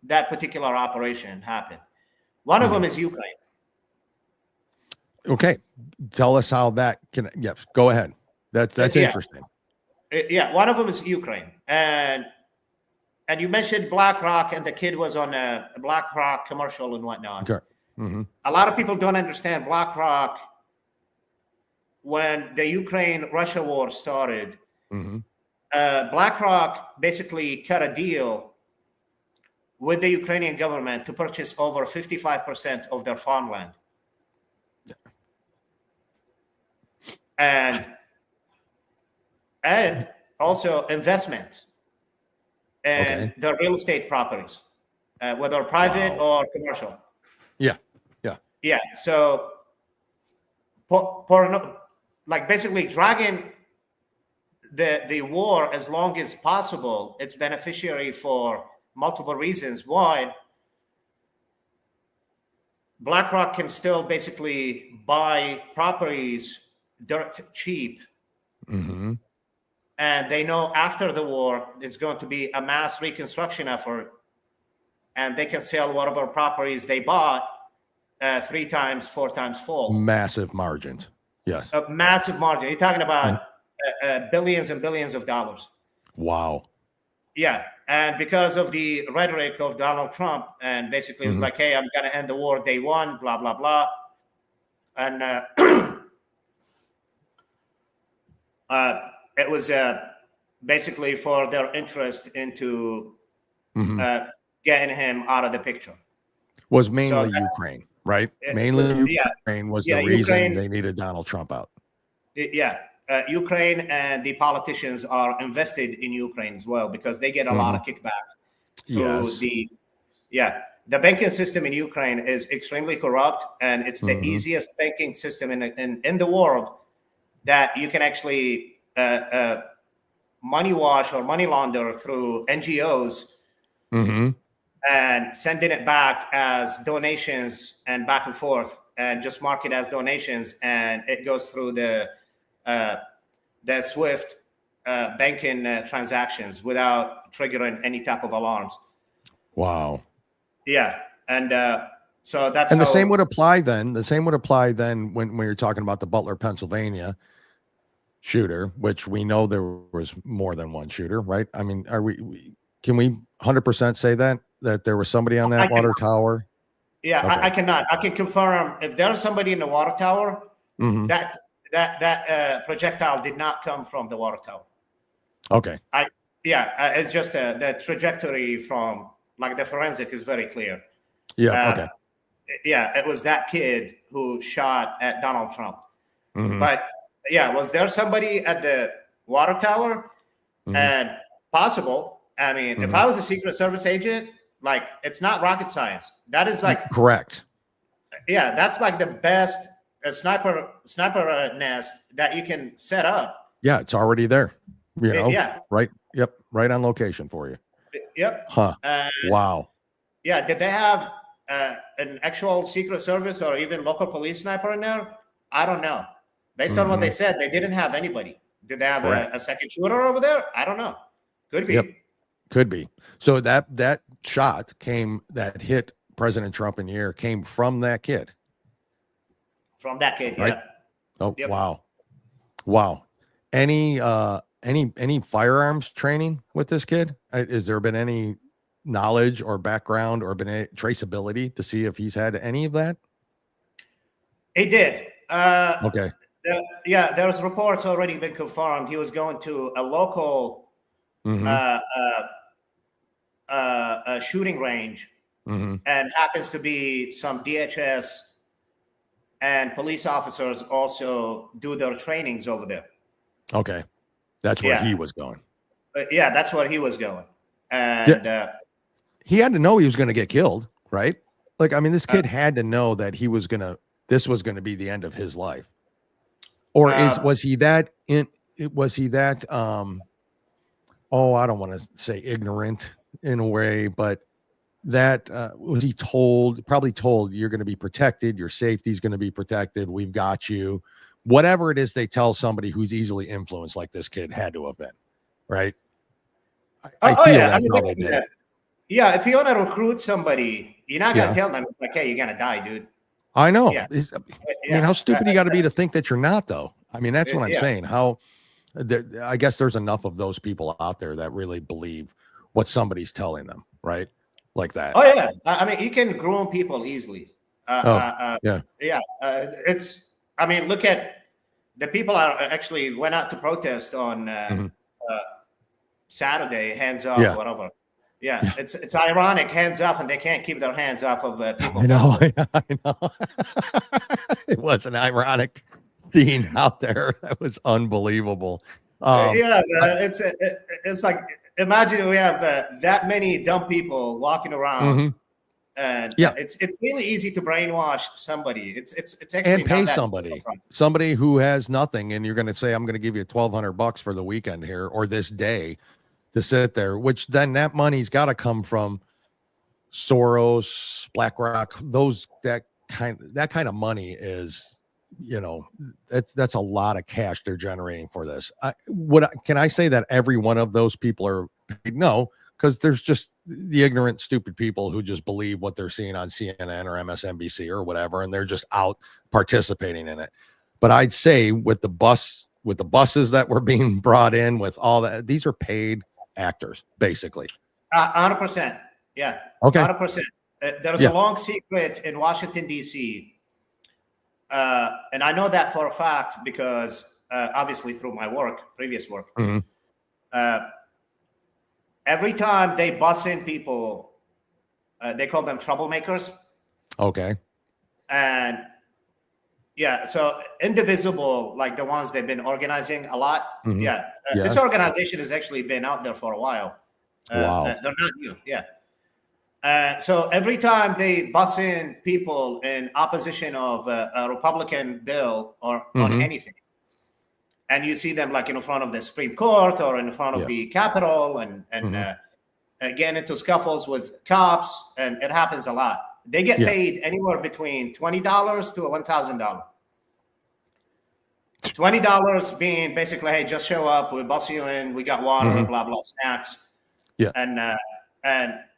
that particular operation happen? One of them is Ukraine. Okay. Tell us how that can. Yes. Go ahead. That's interesting. Yeah. One of them is Ukraine, and you mentioned BlackRock, and the kid was on a BlackRock commercial and whatnot. Okay. A lot of people don't understand BlackRock. When the Ukraine-Russia war started, BlackRock basically cut a deal with the Ukrainian government to purchase over 55% of their farmland. And also investment and their real estate properties, whether private or commercial. Yeah. So, like basically dragging the war as long as possible, it's beneficiary for multiple reasons. One, BlackRock can still basically buy properties dirt cheap. And they know after the war, it's going to be a mass reconstruction effort, and they can sell whatever properties they bought 3 times, 4 times full. Massive margins. Yes. A massive margin. You're talking about billions and billions of dollars. Wow. Yeah. And because of the rhetoric of Donald Trump, and basically it's like, hey, I'm going to end the war day one, blah, blah, blah. And it was basically for their interest into getting him out of the picture. Was mainly Ukraine, right? Mainly Ukraine was the reason they needed Donald Trump out. Ukraine and the politicians are invested in Ukraine as well, because they get a lot of kickback. So the banking system in Ukraine is extremely corrupt, and it's the easiest banking system in the world that you can actually money wash or money launder through NGOs. and sending it back as donations and back and forth, and just mark it as donations, and it goes through the Swift banking transactions without triggering any type of alarms. Wow. Yeah, and so that's And the how, same would apply then. The same would apply then when you're talking about the Butler, Pennsylvania shooter, which we know there was more than one shooter, right? I mean, can we 100% say that there was somebody on that water tower? Yeah, Okay. I cannot. I can confirm if there's somebody in the water tower, Mhm. that projectile did not come from the water tower. Okay. It's just the trajectory from, like, the forensic is very clear. Yeah. Okay. Yeah, it was that kid who shot at Donald Trump. Mhm. But yeah, was there somebody at the water tower? Mhm. And possible. I mean, if Mhm. I was a Secret Service agent, like, it's not rocket science. That is like, Correct. yeah, that's like the best sniper nest that you can set up. Yeah, it's already there. You know, Yeah. right. Yep. Right on location for you. Yep. Huh. Wow. Yeah. Did they have an actual Secret Service or even local police sniper in there? I don't know. Based on what they said, they didn't have anybody. Did they have a second shooter over there? I don't know. Could be. Yep. Could be. So that shot that hit President Trump in the air came from that kid. From that kid, Right? yeah. Oh, Yep. Wow. Any firearms training with this kid? Has there been any knowledge or background or been any traceability to see if he's had any of that? He did. Okay. There's reports already been confirmed. He was going to a local Mhm. shooting range, Mhm. and happens to be some DHS and police officers also do their trainings over there. Okay. That's where Yeah. he was going. But yeah, that's where he was going. And He had to know he was going to get killed, right? Like, I mean, this kid had to know that this was going to be the end of his life. Or was he that I don't want to say ignorant in a way, but that was he probably told, you're going to be protected, your safety's going to be protected, we've got you. Whatever it is they tell somebody who's easily influenced, like this kid had to have been, right? I feel that's how they did it. Yeah, if you want to recruit somebody, you're not going to tell them, it's like, hey, you're going to die, dude. I know. Yeah. I mean, how stupid you got to be to think that you're not, though. I mean, that's what I'm saying. I guess there's enough of those people out there that really believe what somebody's telling them, right? Like that. Oh yeah, I mean, you can groom people easily. It's. I mean, look at the people are actually went out to protest on Saturday, hands off, whatever. Yeah, it's ironic, hands off, and they can't keep their hands off of people. I know. It was an ironic scene out there. That was unbelievable. It's like, imagine we have that many dumb people walking around, and it's really easy to brainwash somebody. It's actually and pay somebody who has nothing, and you're going to say, I'm going to give you $1,200 for the weekend here or this day to sit there, which then that money's got to come from Soros, BlackRock. That kind of money is, that's a lot of cash they're generating for this. Can I say that every one of those people are paid? No, because there's just the ignorant, stupid people who just believe what they're seeing on CNN or MSNBC or whatever, and they're just out participating in it. But I'd say with the buses that were being brought in, with all that, these are paid actors, basically. 100%. Yeah. Okay. 100%. There's a long secret in Washington, D.C. And I know that for a fact because obviously through my previous work. Every time they bus in people, they call them troublemakers. Okay. And so Indivisible, like the ones they've been organizing a lot. This organization has actually been out there for a while. Wow. They're not new. So every time they bus in people in opposition of a Republican bill or on anything, and you see them like in front of the Supreme Court or in front of the Capitol, and get into scuffles with cops, and it happens a lot. They get paid anywhere between $20 to $1,000. $20 being basically, hey, just show up, we'll bus you in, we got water, blah blah, snacks, and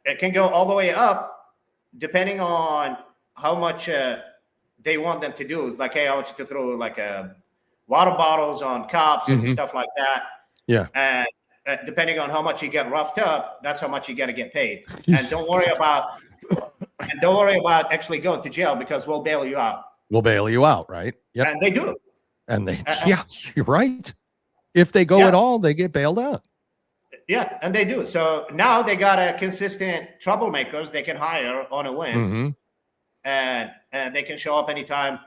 it can go all the way up depending on how much they want them to do. It's like, hey, I want you to throw like water bottles on cops and stuff like that. Yeah, and depending on how much you get roughed up, that's how much you're gonna get paid. And don't worry about actually going to jail, because we'll bail you out. We'll bail you out, right? Yep. And they do. And they, you're right. If they go at all, they get bailed out. Yeah, and they do. So now they got a consistent troublemakers they can hire on a whim, and they can show up anytime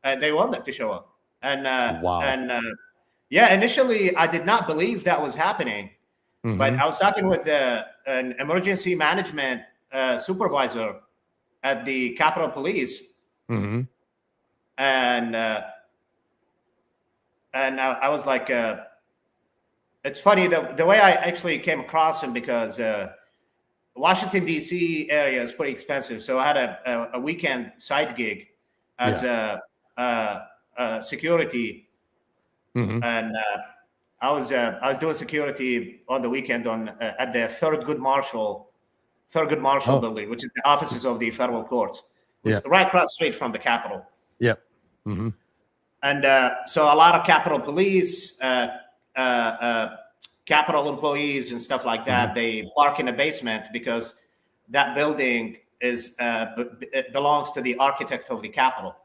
they want them to show up. And initially I did not believe that was happening, but I was talking with an emergency management supervisor at the Capitol Police, and I was like, it's funny the way I actually came across him, because Washington, D.C. area is pretty expensive. So I had a weekend side gig as a security. And I was doing security on the weekend at the Thurgood Marshall building, which is the offices of the federal courts. It's right across the street from the Capitol. Yep. And so a lot of Capitol Police, Capitol employees and stuff like that, they park in the basement because that building it belongs to the architect of the Capitol.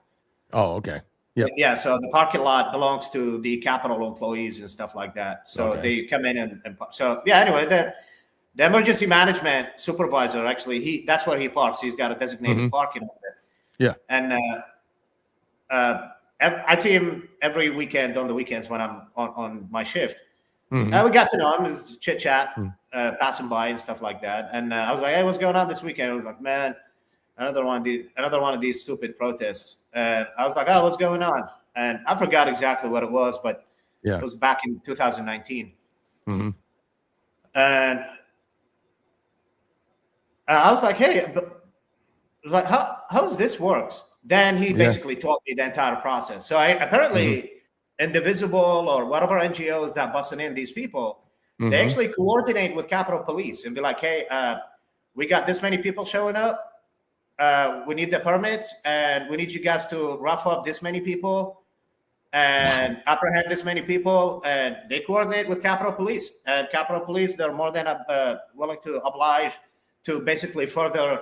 Oh, okay. Yep. Yeah, so the parking lot belongs to the Capitol employees and stuff like that. So they come in and so anyway, the emergency management supervisor, actually, that's where he parks. He's got a designated parking over there. Yeah. And I see him every weekend on the weekends when I'm on my shift. And we got to know him, just chit chat, passing by and stuff like that. And I was like, "Hey, what's going on this weekend?" I was like, "Man, another one of these stupid protests." And I was like, "Oh, what's going on?" And I forgot exactly what it was, but it was back in 2019. And I was like, "Hey," but I was like, how does this works? Then he basically taught me the entire process. So apparently Indivisible or whatever NGOs that busting in these people, they actually coordinate with Capitol Police and be like, "Hey, we got this many people showing up. We need the permits, and we need you guys to rough up this many people and apprehend this many people." And they coordinate with Capitol Police. And Capitol Police, they're more than willing to oblige to basically further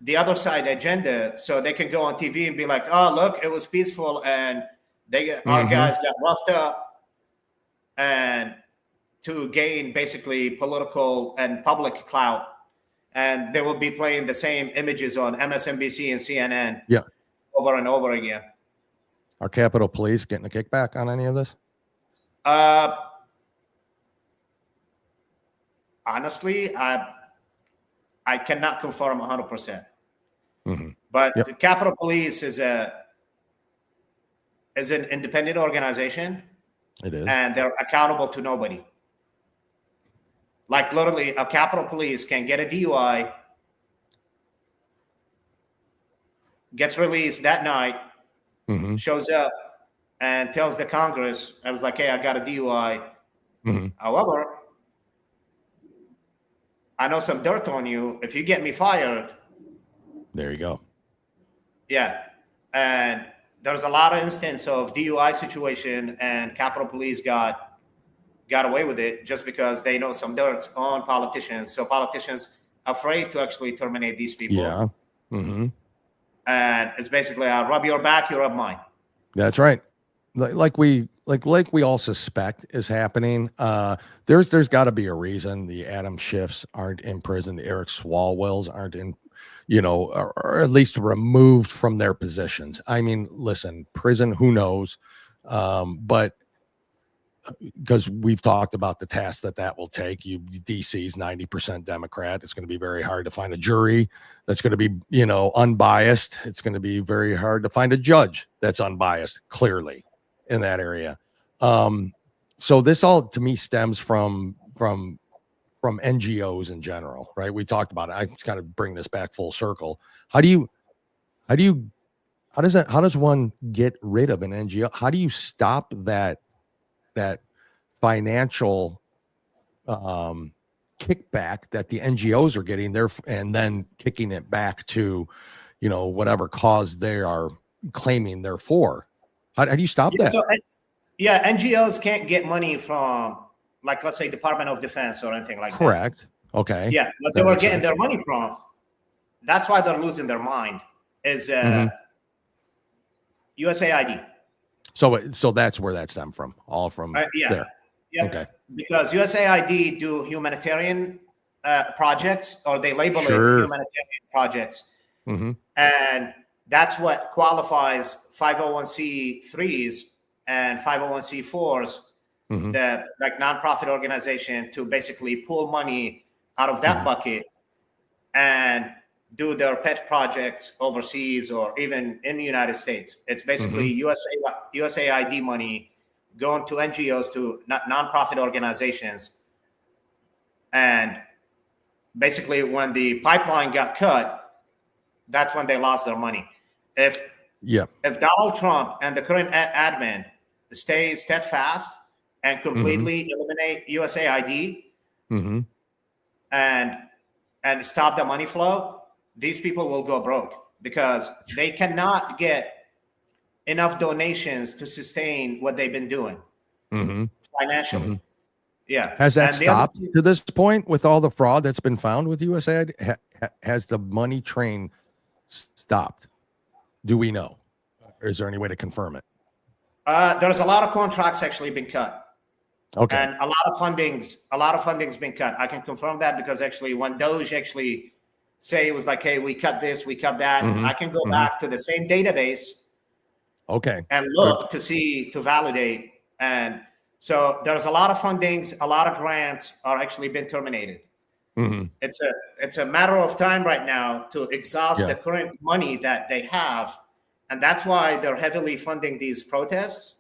the other side agenda, so they can go on TV and be like, "Oh, look, it was peaceful, and our guys got roughed up," and to gain basically political and public clout. And they will be playing the same images on MSNBC and CNN over and over again. Are Capitol Police getting a kickback on any of this? Honestly, I cannot confirm 100%. But the Capitol Police is an independent organization. It is. And they're accountable to nobody. Like literally, a Capitol Police can get a DUI, gets released that night, shows up and tells the Congress, I was like, "Hey, I got a DUI. However, I know some dirt on you. If you get me fired." There you go. Yeah. And there's a lot of instance of DUI situation, and Capitol Police got away with it just because they know some dirt on politicians. So politicians afraid to actually terminate these people. Yeah. And it's basically, I'll rub your back, you rub mine. That's right. Like we all suspect is happening. There's got to be a reason the Adam Schiffs aren't in prison. The Eric Swalwells aren't in, or at least removed from their positions. I mean, listen, prison, who knows? But because we've talked about the task that will take. DC's 90% Democrat. It's going to be very hard to find a jury that's going to be, unbiased. It's going to be very hard to find a judge that's unbiased, clearly, in that area. So this all, to me, stems from from NGOs in general, right? We talked about it. I kind of bring this back full circle. How does one get rid of an NGO? How do you stop that financial kickback that the NGOs are getting there and then kicking it back to, whatever cause they are claiming they're for? How do you stop that? So, NGOs can't get money from, like, let's say Department of Defense or anything like that. Correct. Okay. Yeah, but they were getting their money from. That's why they're losing their mind. Is USAID. So that's where that stemmed from. All from there. Yeah. Okay. Because USAID do humanitarian projects, or they label it humanitarian projects, and that's what qualifies 501c3s and 501c4s, the nonprofit organization, to basically pull money out of that bucket and do their pet projects overseas or even in the United States. It's basically USAID money going to NGOs, to nonprofit organizations. And basically when the pipeline got cut, that's when they lost their money. If Donald Trump and the current admin stay steadfast and completely eliminate USAID and stop the money flow, these people will go broke, because they cannot get enough donations to sustain what they've been doing financially. Yeah. Has that stopped to this point with all the fraud that's been found with USAID? Has the money train stopped? Do we know? Or is there any way to confirm it? There's a lot of contracts actually been cut. Okay. And a lot of funding's been cut. I can confirm that, because actually when Doge actually say it was like, hey, we cut this, we cut that, I can go back to the same database and look to validate. And so there's a lot of fundings, a lot of grants are actually been terminated. It's a matter of time right now to exhaust the current money that they have, and that's why they're heavily funding these protests.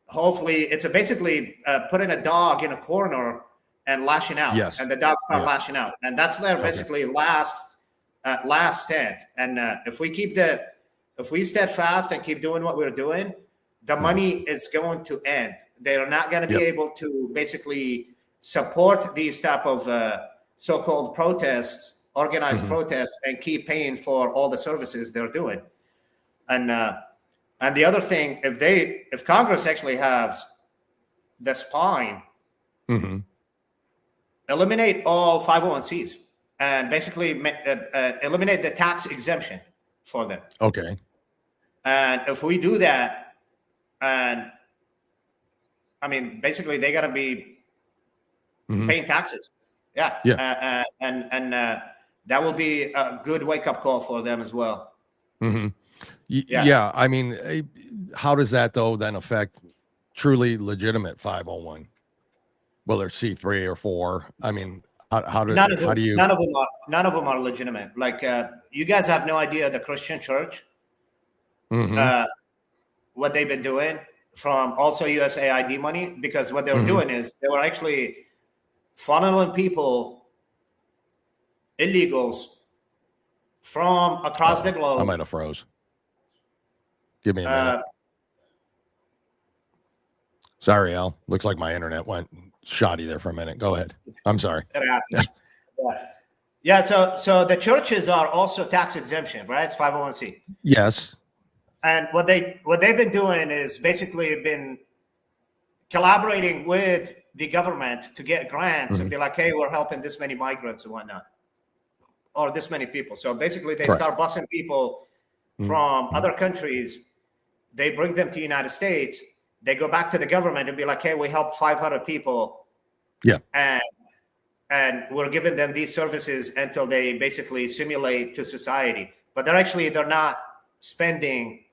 Hopefully, it's basically putting a dog in a corner and lashing out, and the dogs start lashing out, and that's their basically last stand. And if we steadfast and keep doing what we're doing, the money is going to end. They are not going to be able to basically support these type of so-called protests, organized protests, and keep paying for all the services they're doing. And the other thing, if Congress actually has the spine, eliminate all 501cs and basically eliminate the tax exemption for them. Okay. And if we do that, and I mean, basically they got to be paying taxes. Yeah. And that will be a good wake-up call for them as well. Yeah. I mean, how does that though then affect truly legitimate 501, whether it's C3 or 4? I mean, how do you? None of them are legitimate. Like you guys have no idea the Christian church, what they've been doing from also USAID money, because what they were doing is they were actually funneling people, illegals, from across the globe. I might have froze. Give me a minute. Sorry, Al. Looks like my internet went shoddy there for a minute. Go ahead. I'm sorry. Yeah. So the churches are also tax exemption, right? It's 501c. Yes. And what they've been doing is basically been collaborating with the government to get grants and be like, hey, we're helping this many migrants and whatnot, or this many people. So basically they start busing people from other countries. They bring them to the United States. They go back to the government and be like, hey, we helped 500 people. Yeah. And we're giving them these services until they basically simulate to society. But they're not spending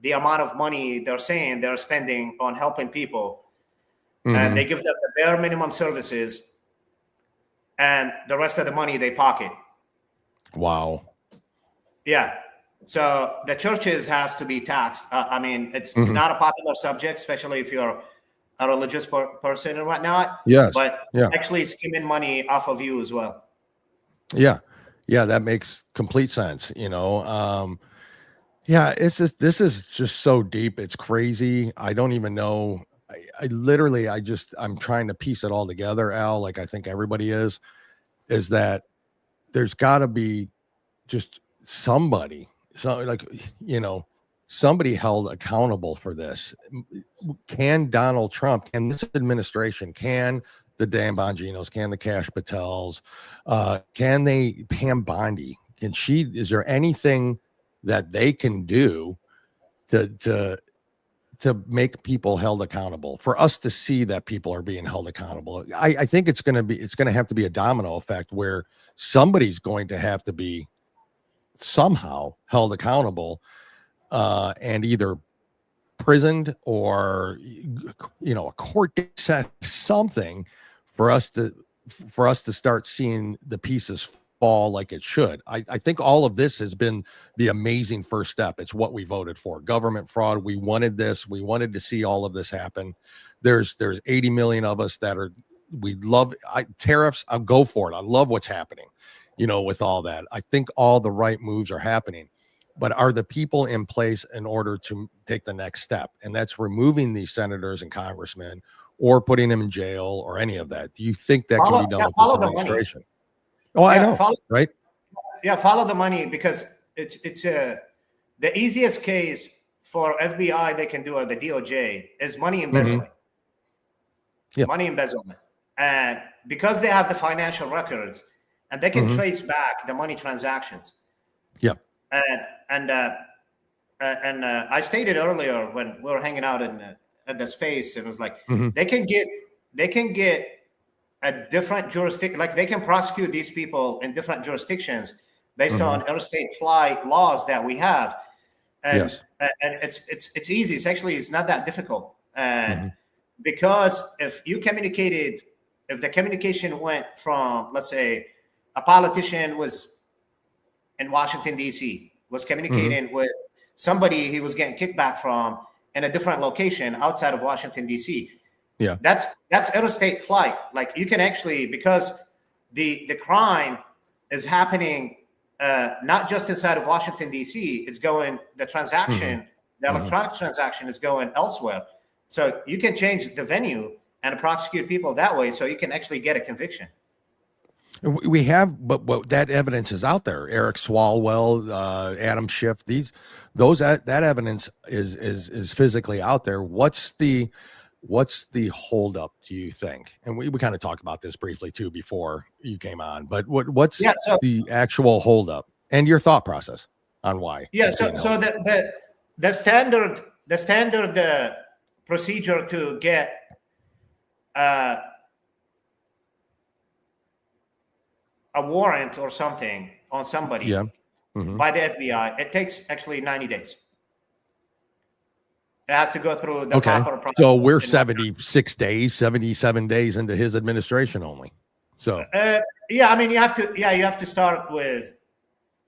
the amount of money they're saying they're spending on helping people. And they give them the bare minimum services, and the rest of the money they pocket. Wow. Yeah. So the churches has to be taxed. I mean, it's not a popular subject, especially if you're a religious person and whatnot. Yes. But Yeah. actually skimming money off of you as well. Yeah. Yeah. That makes complete sense. Yeah, this is just so deep. It's crazy. I don't even know. I literally, I'm trying to piece it all together, Al, like I think everybody is that there's got to be just somebody, somebody held accountable for this. Can Donald Trump, can this administration, can the Dan Bonginos, can the Kash Patels, can they, Pam Bondi, is there anything that they can do to make people held accountable, for us to see that people are being held accountable? I think it's going to have to be a domino effect where somebody's going to have to be somehow held accountable, and either prisoned or, a court date set, something for us to start seeing the pieces fall like it should. I think all of this has been the amazing first step. It's what we voted for. Government fraud. We wanted this. We wanted to see all of this happen. There's 80 million of us that we love tariffs. I'll go for it. I love what's happening, with all that. I think all the right moves are happening, but are the people in place in order to take the next step? And that's removing these senators and congressmen or putting them in jail or any of that. Do you think that can be done with this administration? Oh, I know, right? Yeah, follow the money, because it's the easiest case for FBI they can do, or the DOJ, is money embezzlement. Yeah. Money embezzlement. And because they have the financial records and they can trace back the money transactions. Yeah. And I stated earlier when we were hanging out at the space, it was like they can get a different jurisdiction, like they can prosecute these people in different jurisdictions based on interstate flight laws that we have. And, yes. And it's easy. It's not that difficult. And because if the communication went from, let's say, a politician was in Washington, D.C., was communicating with somebody he was getting kickback from in a different location outside of Washington, D.C., yeah, that's interstate flight. Like, you can actually, because the crime is happening not just inside of Washington, D.C., it's going, the transaction, the electronic transaction is going elsewhere. So you can change the venue and prosecute people that way, so you can actually get a conviction. We have, but that evidence is out there. Eric Swalwell, Adam Schiff, that evidence is physically out there. What's the holdup, do you think? And we kind of talked about this briefly too before you came on, but what's the actual holdup and your thought process on why? Yeah. So the standard procedure to get a warrant or something on somebody by the FBI, it takes actually 90 days. It has to go through the proper process. So we're 77 days into his administration only. So yeah, I mean, you have to start with,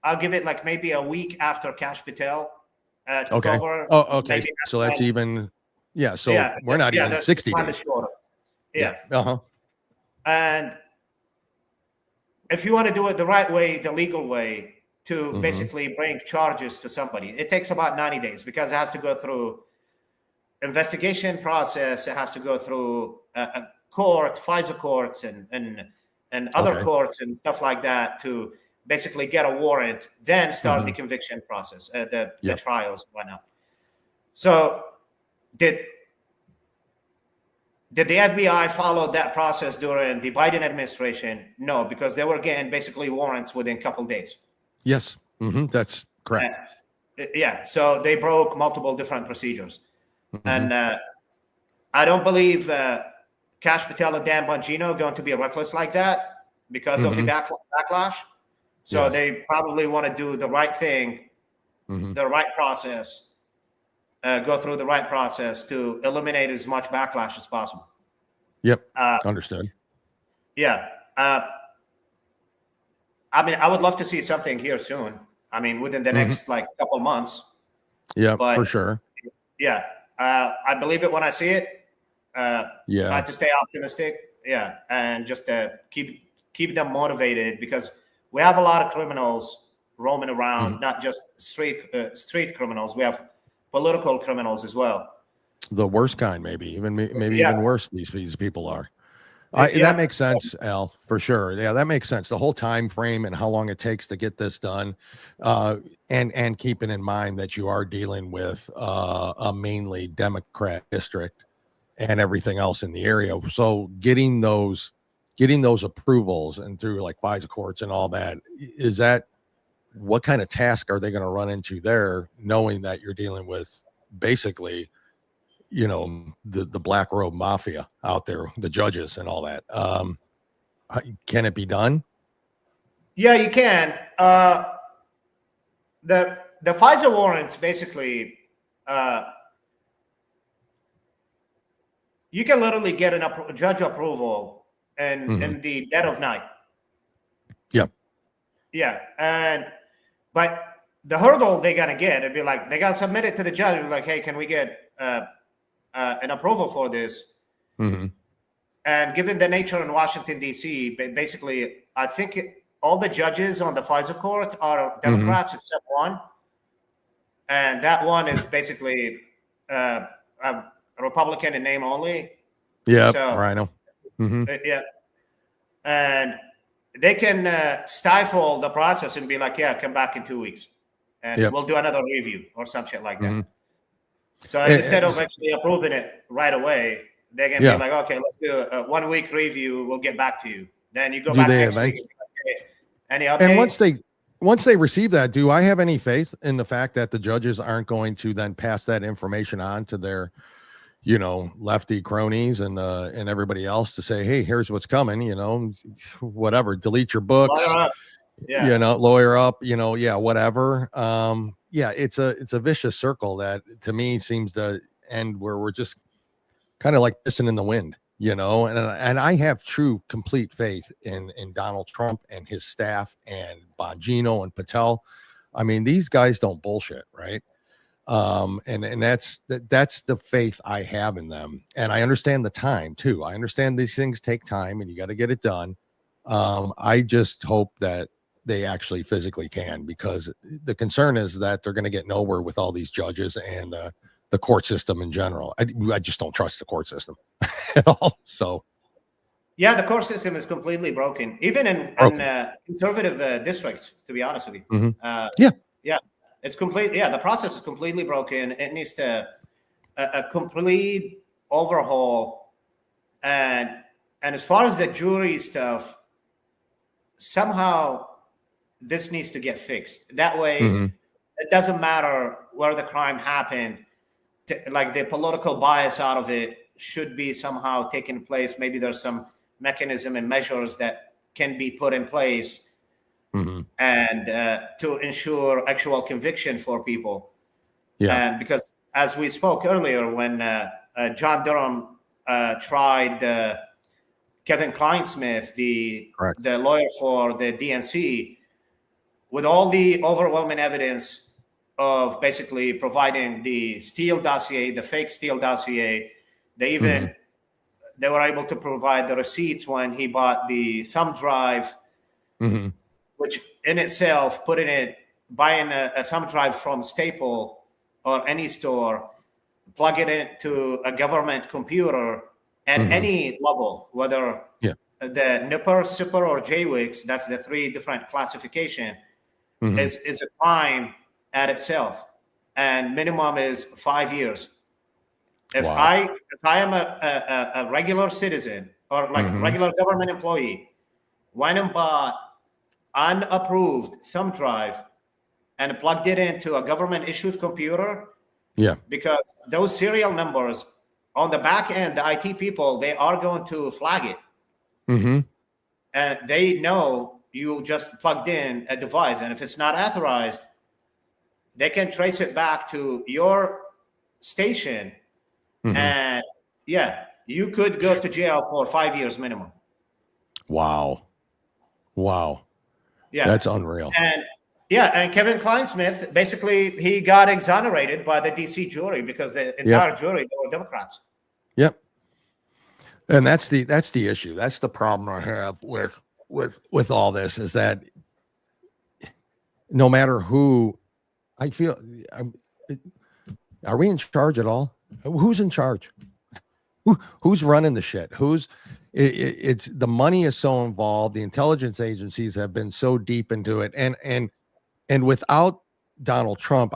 I'll give it like maybe a week after Kash Patel took over. Oh, okay. So that's even, so we're not even 60 days. Yeah. And if you want to do it the right way, the legal way, to basically bring charges to somebody, it takes about 90 days, because it has to go through investigation process. It has to go through a court, FISA courts, and other courts and stuff like that, to basically get a warrant, then start the conviction process, the trials, whatnot. So did the FBI follow that process during the Biden administration? No, because they were getting basically warrants within a couple of days. Yes, that's correct. Yeah, so they broke multiple different procedures. And I don't believe Kash Patel and Dan Bongino are going to be reckless like that because of the backlash. So they probably want to do the right thing, the right process, go through the right process to eliminate as much backlash as possible. Yep, understood. Yeah. I mean, I would love to see something here soon. I mean, within the next couple months. Yeah, for sure. Yeah. I believe it when I see it. try to stay optimistic. Yeah, and just keep them motivated, because we have a lot of criminals roaming around, not just street criminals. We have political criminals as well. The worst kind, maybe even worse. These people are. That makes sense, Al, for sure. Yeah, that makes sense. The whole time frame and how long it takes to get this done, and keeping in mind that you are dealing with a mainly Democrat district and everything else in the area. So getting those approvals and through like FISA courts and all that, what kind of task are they going to run into there, knowing that you're dealing with basically, the black robe mafia out there, the judges and all that? Can it be done? Yeah, you can. The FISA warrants, basically, you can literally get a judge approval in the dead of night. Yep. Yeah. But the hurdle they're going to get, it'd be like, they got to submit it to the judge. Like, hey, can we get an approval for this? And given the nature in Washington, D.C., basically, I think all the judges on the FISA court are Democrats except one. And that one is basically a Republican in name only. Yeah, so, Rhino. Yeah. And they can stifle the process and be like, yeah, come back in 2 weeks. And we'll do another review or some shit like that. So instead of actually approving it right away, they can be like, okay, let's do a 1 week review. We'll get back to you. Then you go back next week. Okay, any update? And once they receive that, do I have any faith in the fact that the judges aren't going to then pass that information on to their, lefty cronies and everybody else to say, hey, here's what's coming, whatever, delete your books, lawyer up, whatever. It's a vicious circle that to me seems to end where we're just kind of like pissing in the wind, and I have true complete faith in Donald Trump and his staff and Bongino and Patel. I mean, these guys don't bullshit, right? And that's the faith I have in them. And I understand the time too. I understand these things take time and you got to get it done. I just hope that they actually physically can, because the concern is that they're going to get nowhere with all these judges and the court system in general. I just don't trust the court system at all. So, yeah, the court system is completely broken, even in conservative districts, to be honest with you. Yeah, it's complete. Yeah, the process is completely broken. It needs a complete overhaul. And as far as the jury stuff, somehow this needs to get fixed. That way, it doesn't matter where the crime happened. Like the political bias out of it should be somehow taking place. Maybe there's some mechanism and measures that can be put in place and to ensure actual conviction for people. Yeah. And because as we spoke earlier, when John Durham tried Kevin Kleinsmith, the lawyer for the DNC, with all the overwhelming evidence of basically providing the Steele dossier, the fake Steele dossier, they were able to provide the receipts when he bought the thumb drive, which in itself, buying a thumb drive from Staple or any store, plug it into a government computer at any level, whether the NIPR, SIPR, or JWICS, that's the three different classification, is a crime at itself, and minimum is 5 years. If I am a regular citizen or like regular government employee, went and bought unapproved thumb drive and plugged it into a government issued computer, because those serial numbers on the back end, the IT people, they are going to flag it. And they know you just plugged in a device, and if it's not authorized, they can trace it back to your station. And you could go to jail for 5 years minimum. Wow. Yeah, that's unreal. And Kevin Kleinsmith, basically, he got exonerated by the DC jury because the entire jury, they were Democrats. Yep. And that's the issue. That's the problem I have with all this, is that no matter who, I feel, are we in charge at all? Who's in charge? Who's running the shit? It's the money is so involved. The intelligence agencies have been so deep into it, and without Donald Trump,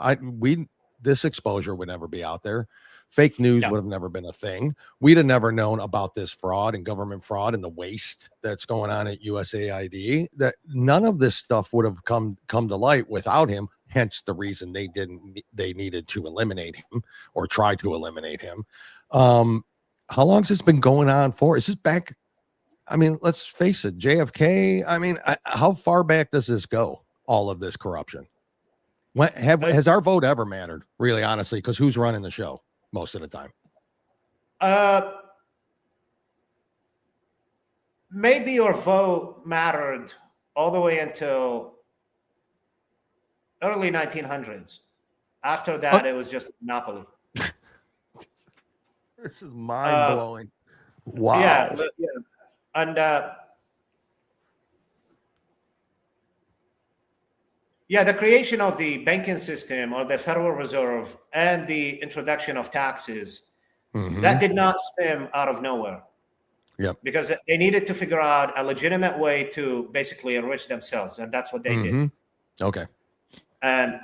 this exposure would never be out there. Fake news would have never been a thing. We'd have never known about this fraud and government fraud and the waste that's going on at USAID. That none of this stuff would have come to light without him. Hence the reason they needed to eliminate him or try to eliminate him. How long has this been going on for? Is this back? I mean, let's face it, JFK. I mean, how far back does this go? All of this corruption. Has our vote ever mattered? Really, honestly, because who's running the show most of the time? Maybe your vote mattered all the way until early 1900s. After that, it was just a monopoly. This is mind blowing. Wow. Yeah, and the creation of the banking system or the Federal Reserve and the introduction of taxes, that did not stem out of nowhere. Yeah, because they needed to figure out a legitimate way to basically enrich themselves, and that's what they did. Okay. And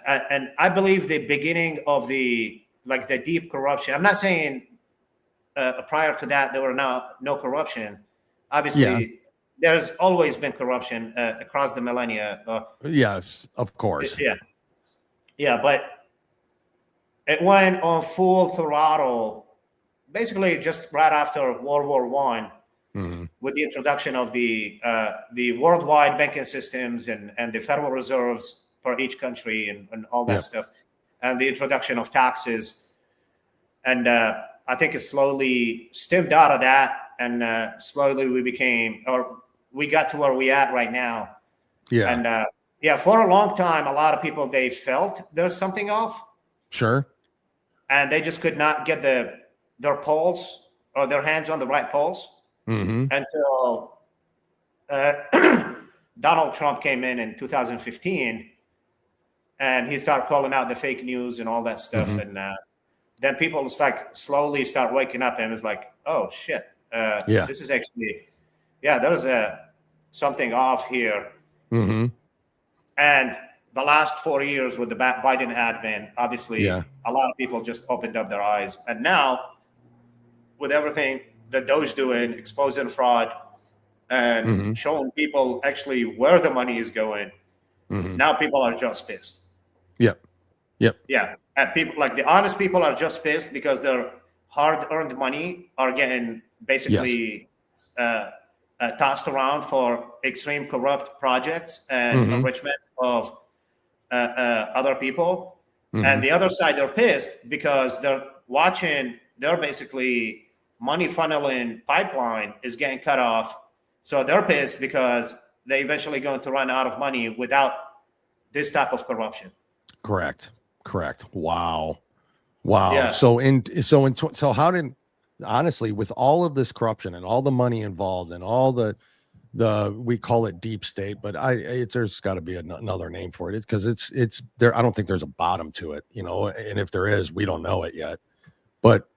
I believe the beginning of the deep corruption. I'm not saying prior to that there were no corruption. Obviously, there's always been corruption across the millennia. Yes, of course. Yeah, but it went on full throttle, basically just right after World War I, with the introduction of the worldwide banking systems and the Federal Reserves for each country and all that stuff, and the introduction of taxes. And I think it slowly stemmed out of that, and slowly we got to where we at right now. Yeah. And for a long time, a lot of people, they felt there's something off. Sure. And they just could not get their pulse or their hands on the right pulse until Donald Trump came in 2015, and he started calling out the fake news and all that stuff. And then people just slowly start waking up, and it's like, oh shit, this is actually, there's something off here. And the last 4 years with the Biden admin, obviously, a lot of people just opened up their eyes. And now, with everything that Doge's doing, exposing fraud and showing people actually where the money is going, now people are just pissed. Yeah. And people, the honest people, are just pissed because their hard-earned money are getting basically tossed around for extreme corrupt projects and enrichment of other people. And the other side, they're pissed because they're watching their basically money funneling pipeline is getting cut off. So they're pissed because they eventually going to run out of money without this type of corruption. Correct. Wow. Yeah. So how did, honestly, with all of this corruption and all the money involved and all the we call it deep state, but there's got to be another name for it, because it's there. I don't think there's a bottom to it, and if there is, we don't know it yet. But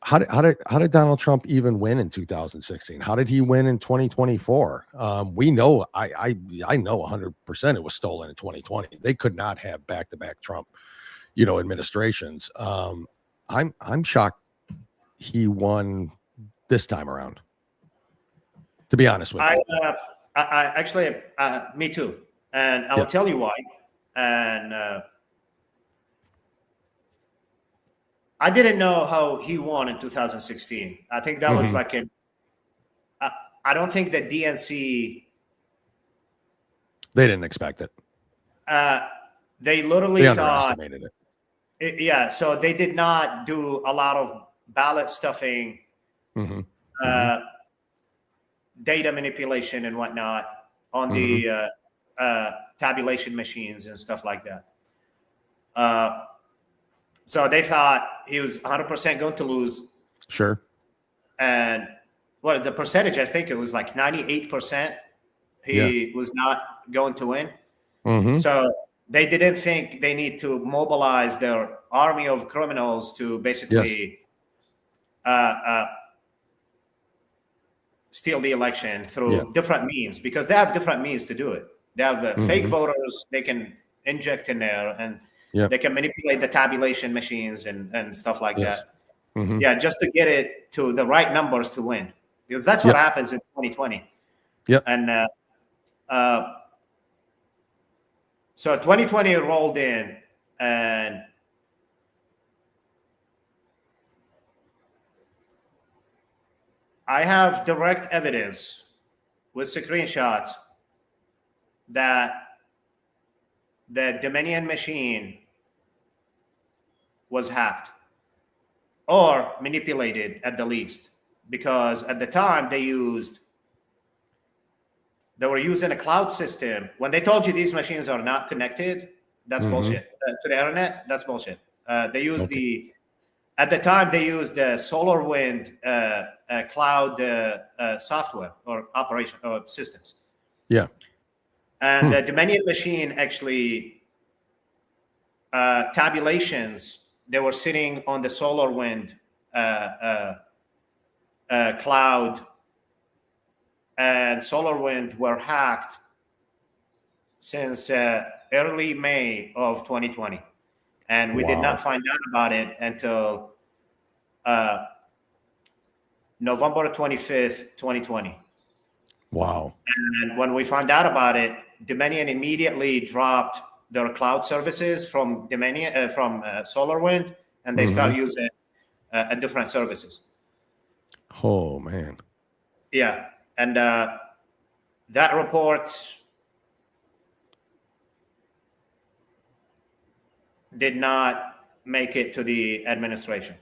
how did Donald Trump even win in 2016? How did he win in 2024? We know, I know 100% it was stolen in 2020. They could not have back-to-back Trump, administrations. I'm shocked he won this time around, to be honest with you. I actually, me too. And I will tell you why. And I didn't know how he won in 2016. I think that was I don't think that DNC. They didn't expect it. They literally underestimated it. So they did not do a lot of ballot stuffing, data manipulation and whatnot on the tabulation machines and stuff like that. So they thought he was 100% going to lose. Sure. and what the percentage? I think it was like 98%. He was not going to win. Mm-hmm. So they didn't think they need to mobilize their army of criminals to basically steal the election through different means, because they have different means to do it. They have fake voters they can inject in there, and they can manipulate the tabulation machines and stuff like that. Mm-hmm. Yeah, just to get it to the right numbers to win, because that's what happens in 2020. Yep. And so 2020 rolled in, and I have direct evidence with screenshots that the Dominion machine was hacked or manipulated at the least, because at the time they were using a cloud system. When they told you these machines are not connected, that's bullshit. To the internet, that's bullshit. They used at the time they used the SolarWind cloud software or operation or systems. Yeah. And the Dominion machine actually tabulations, they were sitting on the SolarWind cloud, and SolarWind were hacked since early May of 2020. And we did not find out about it until November 25th, 2020. Wow. And when we found out about it, Dominion immediately dropped their cloud services from SolarWind, and they start using different services. Oh, man. Yeah. And that report did not make it to the administration.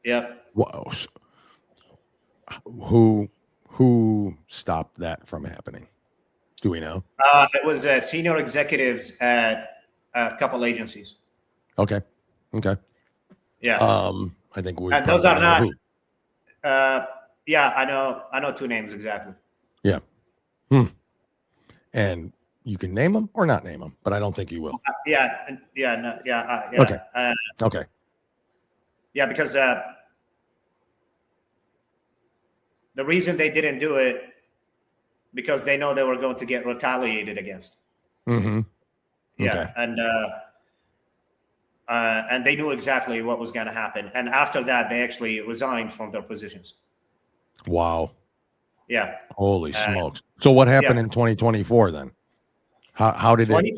Yep. Wow. Who stopped that from happening? Do we know? It was senior executives at a couple agencies. Okay. Yeah. I think we. And those are not. Yeah, I know two names exactly. Yeah. And you can name them or not name them, but I don't think you will. Yeah. Okay. Okay. Yeah, because the reason they didn't do it, because they know they were going to get retaliated against. Mm-hmm. Yeah, okay. And they knew exactly what was going to happen. And after that, they actually resigned from their positions. Wow. Yeah. Holy smokes. So what happened in 2024 then? How did it,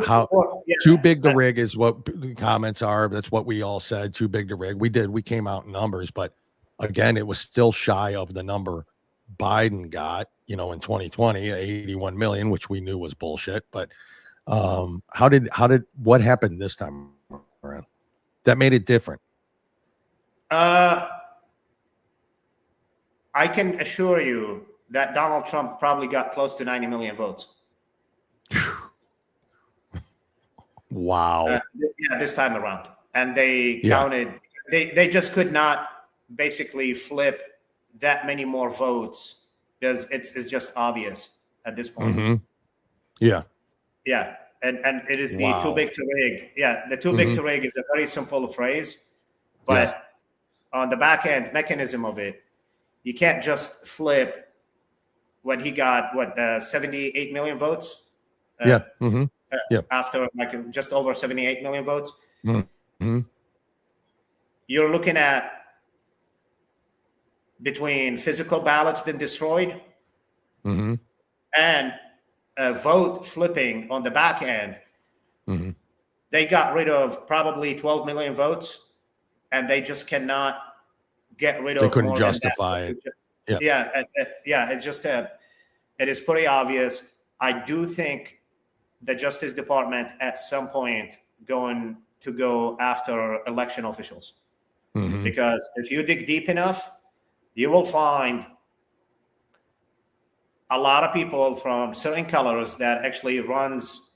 too big to rig is what the comments are. That's what we all said. Too big to rig. We came out in numbers, but again, it was still shy of the number Biden got, in 2020, 81 million, which we knew was bullshit. But what happened this time around that made it different? I can assure you that Donald Trump probably got close to 90 million votes. Wow. Yeah, this time around. And they counted, they just could not basically flip that many more votes, because it's just obvious at this point. Mm-hmm. Yeah. Yeah. And it is the too big to rig. Yeah. The too big to rig is a very simple phrase, but on the back end mechanism of it, you can't just flip when he got 78 million votes. After like just over 78 million votes. Mm-hmm. You're looking at between physical ballots been destroyed and vote flipping on the back end. They got rid of probably 12 million votes, and they just cannot get rid of. They couldn't more justify it. It's just it is pretty obvious. I do think the Justice Department at some point going to go after election officials, because if you dig deep enough, you will find a lot of people from certain colors that actually runs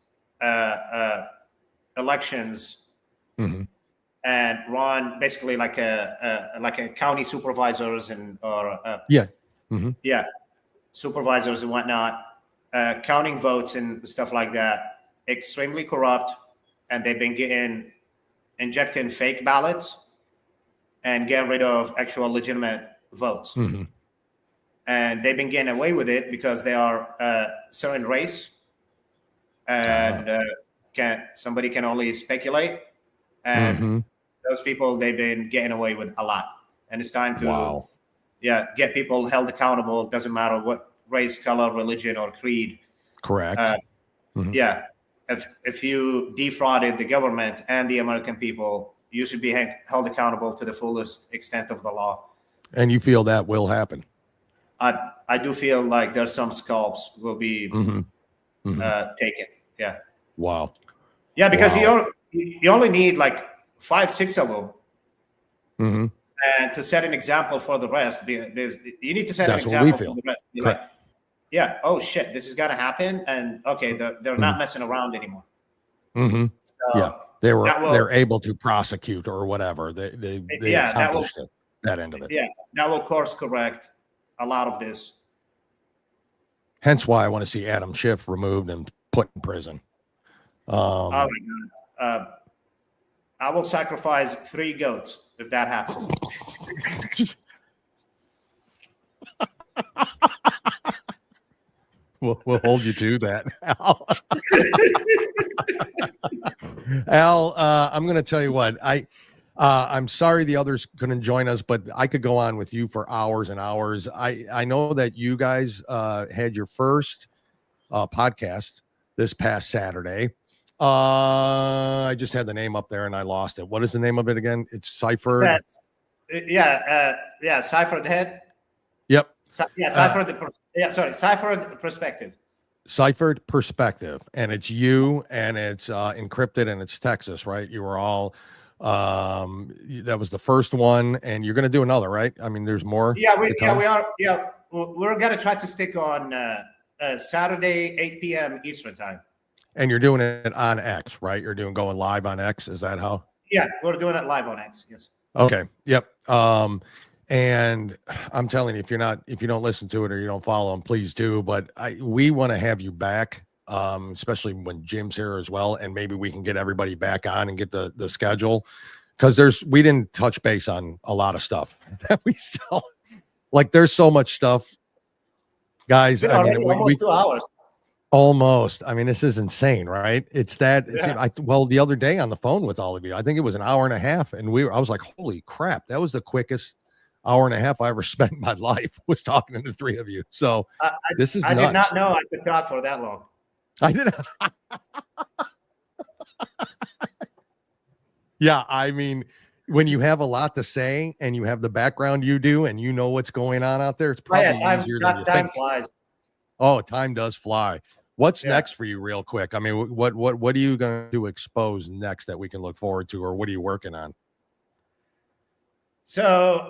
elections and run basically like a county supervisors supervisors and whatnot, counting votes and stuff like that. Extremely corrupt, and they've been injecting fake ballots and getting rid of actual legitimate votes. Mm-hmm. And they've been getting away with it because they are a certain race, and somebody can only speculate. And those people, they've been getting away with a lot. And it's time to get people held accountable. It doesn't matter what race, color, religion, or creed. Correct. Yeah. If you defrauded the government and the American people, you should be held accountable to the fullest extent of the law. And you feel that will happen? I do feel like there's some scalps will be taken. Yeah. Wow. Yeah, because you only need like 5-6 of them, and to set an example for the rest. Because you need to set an example for the rest. Be like, yeah, oh shit, this is gonna happen, and okay, they're not messing around anymore. So they're able to prosecute or whatever. They accomplished that end of it. Yeah, that will course correct a lot of this. Hence why I want to see Adam Schiff removed and put in prison. Oh my God. I will sacrifice 3 goats if that happens. We'll hold you to that, Al. Al, I'm going to tell you what. I'm sorry the others couldn't join us, but I could go on with you for hours and hours. I know that you guys had your first podcast this past Saturday. I just had the name up there and I lost it. What is the name of it again? It's Ciphered. Ciphered Head. Yep. Ciphered Perspective. Ciphered Perspective, and it's you, and it's Encrypted, and it's Texas, right? You were all. That was the first one, and you're going to do another, right? I mean, there's more. We are. Yeah, we're going to try to stick on Saturday, 8 p.m. Eastern time. And you're doing it on X, right? You're going live on X. Is that how? Yeah, we're doing it live on X. Yes. Okay. Yep. And I'm telling you, if you don't listen to it or you don't follow them, please do. But we want to have you back, especially when Jim's here as well, and maybe we can get everybody back on and get the schedule, because we didn't touch base on a lot of stuff that we still like. There's so much stuff, guys. I mean, almost 2 hours. Almost. I mean, this is insane, right? It's that. Yeah. The other day on the phone with all of you, I think it was an hour and a half, and I was like, holy crap, that was the quickest hour and a half I ever spent in my life, was talking to the 3 of you. So this is nuts. I did not know I could talk for that long. I didn't. Yeah, I mean, when you have a lot to say and you have the background you do and you know what's going on out there, it's probably easier than you think. Time flies. Oh, time does fly. What's next for you, real quick? I mean, what are you going to expose next that we can look forward to, or what are you working on? So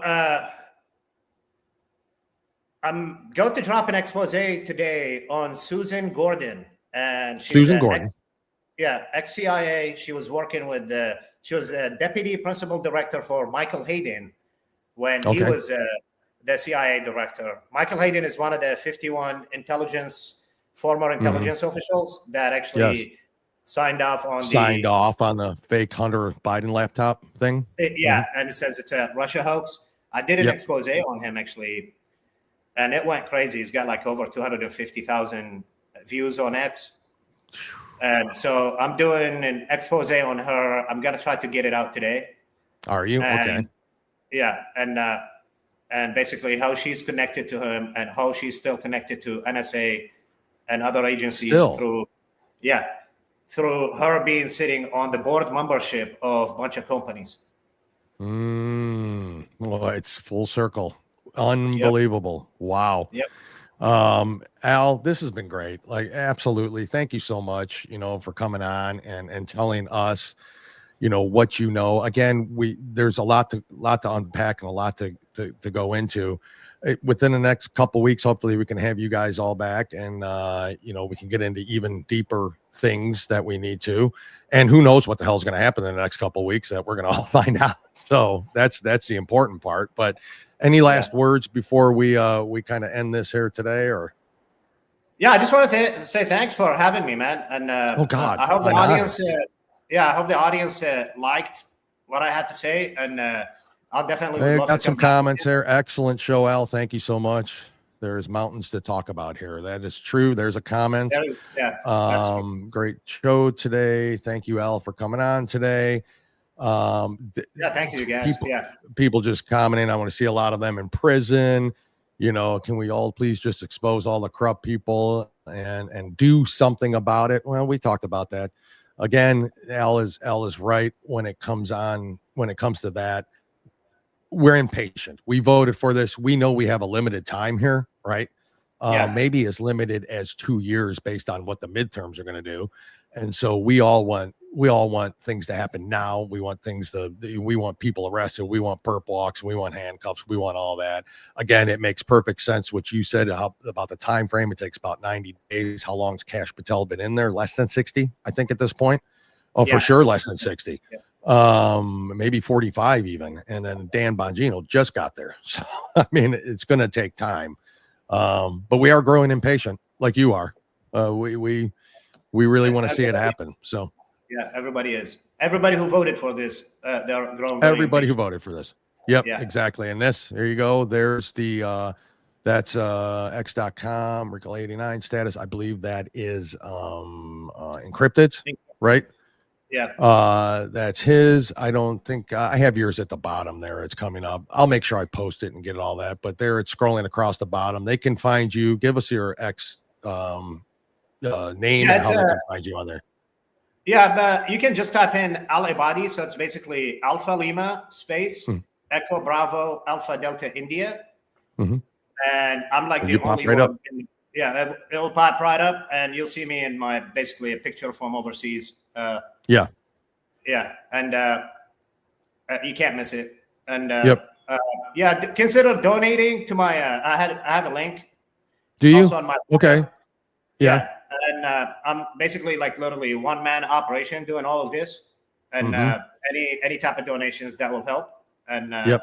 I'm going to drop an expose today on Susan Gordon, and she's Susan Gordon. Ex-CIA. She was working with she was a deputy principal director for Michael Hayden when he was the CIA director. Michael Hayden is one of the 51 former intelligence officials that actually signed off on the fake Hunter Biden laptop thing. And it says it's a Russia hoax. I did an expose on him actually, and it went crazy. He's got like over 250,000 views on X. And so I'm doing an expose on her. I'm gonna try to get it out today. Are you? Okay. Yeah, and basically how she's connected to him and how she's still connected to NSA and other agencies through her being sitting on the board membership of a bunch of companies. Well, it's full circle. Unbelievable. Yep. Wow. Yep. Al, this has been great. Like, absolutely. Thank you so much, for coming on and telling us, what you know. Again, there's a lot to unpack and a lot to go into. within the next couple weeks, hopefully we can have you guys all back, and we can get into even deeper things that we need to. And who knows what the hell is going to happen in the next couple of weeks that we're going to all find out. So that's the important part. But any last words before we kind of end this here today, or? Yeah, I just wanted to say thanks for having me, man. And oh God, I hope the audience, I hope the audience liked what I had to say, and I'll definitely. I got some comments there. Excellent show, Al. Thank you so much. There's mountains to talk about here. That is true. There's a comment. Great show today. Thank you, Al, for coming on today. Thank you, guys. People just commenting. I want to see a lot of them in prison. Can we all please just expose all the corrupt people and do something about it? Well, we talked about that. Again, Al is right when it comes to that. We're impatient. We voted for this. We know we have a limited time here, right? Maybe as limited as 2 years based on what the midterms are going to do. And so we all want things to happen now. We want people arrested. We want perp walks. We want handcuffs. We want all that. Again, it makes perfect sense what you said about the time frame. It takes about 90 days. How long's Kash Patel been in there? Less than 60, I think, at this point. Oh, for sure, less than 60. Maybe 45 even. And then Dan Bongino just got there. So I mean, it's going to take time. But we are growing impatient, like you are. We really want to see it happen. So everybody is. Everybody who voted for this, they're growing. Everybody who voted for this. Yep, exactly. And there you go. There's the that's x.com Rico89 status. I believe that is encrypted, right? Yeah. That's his. I don't think I have yours at the bottom there. It's coming up. I'll make sure I post it and get all that. But there it's scrolling across the bottom. They can find you. Give us your X name and how they can find you on there. Yeah, but you can just type in Al Ebadi. So it's basically Alpha Lima space Echo Bravo Alpha Delta India. And I'm like the only one. It'll pop right up, and you'll see me in basically a picture from overseas. And you can't miss it. And consider donating to my. I have a link. Do you? Also on my and I'm basically like literally one-man operation doing all of this, and any type of donations that will help. And I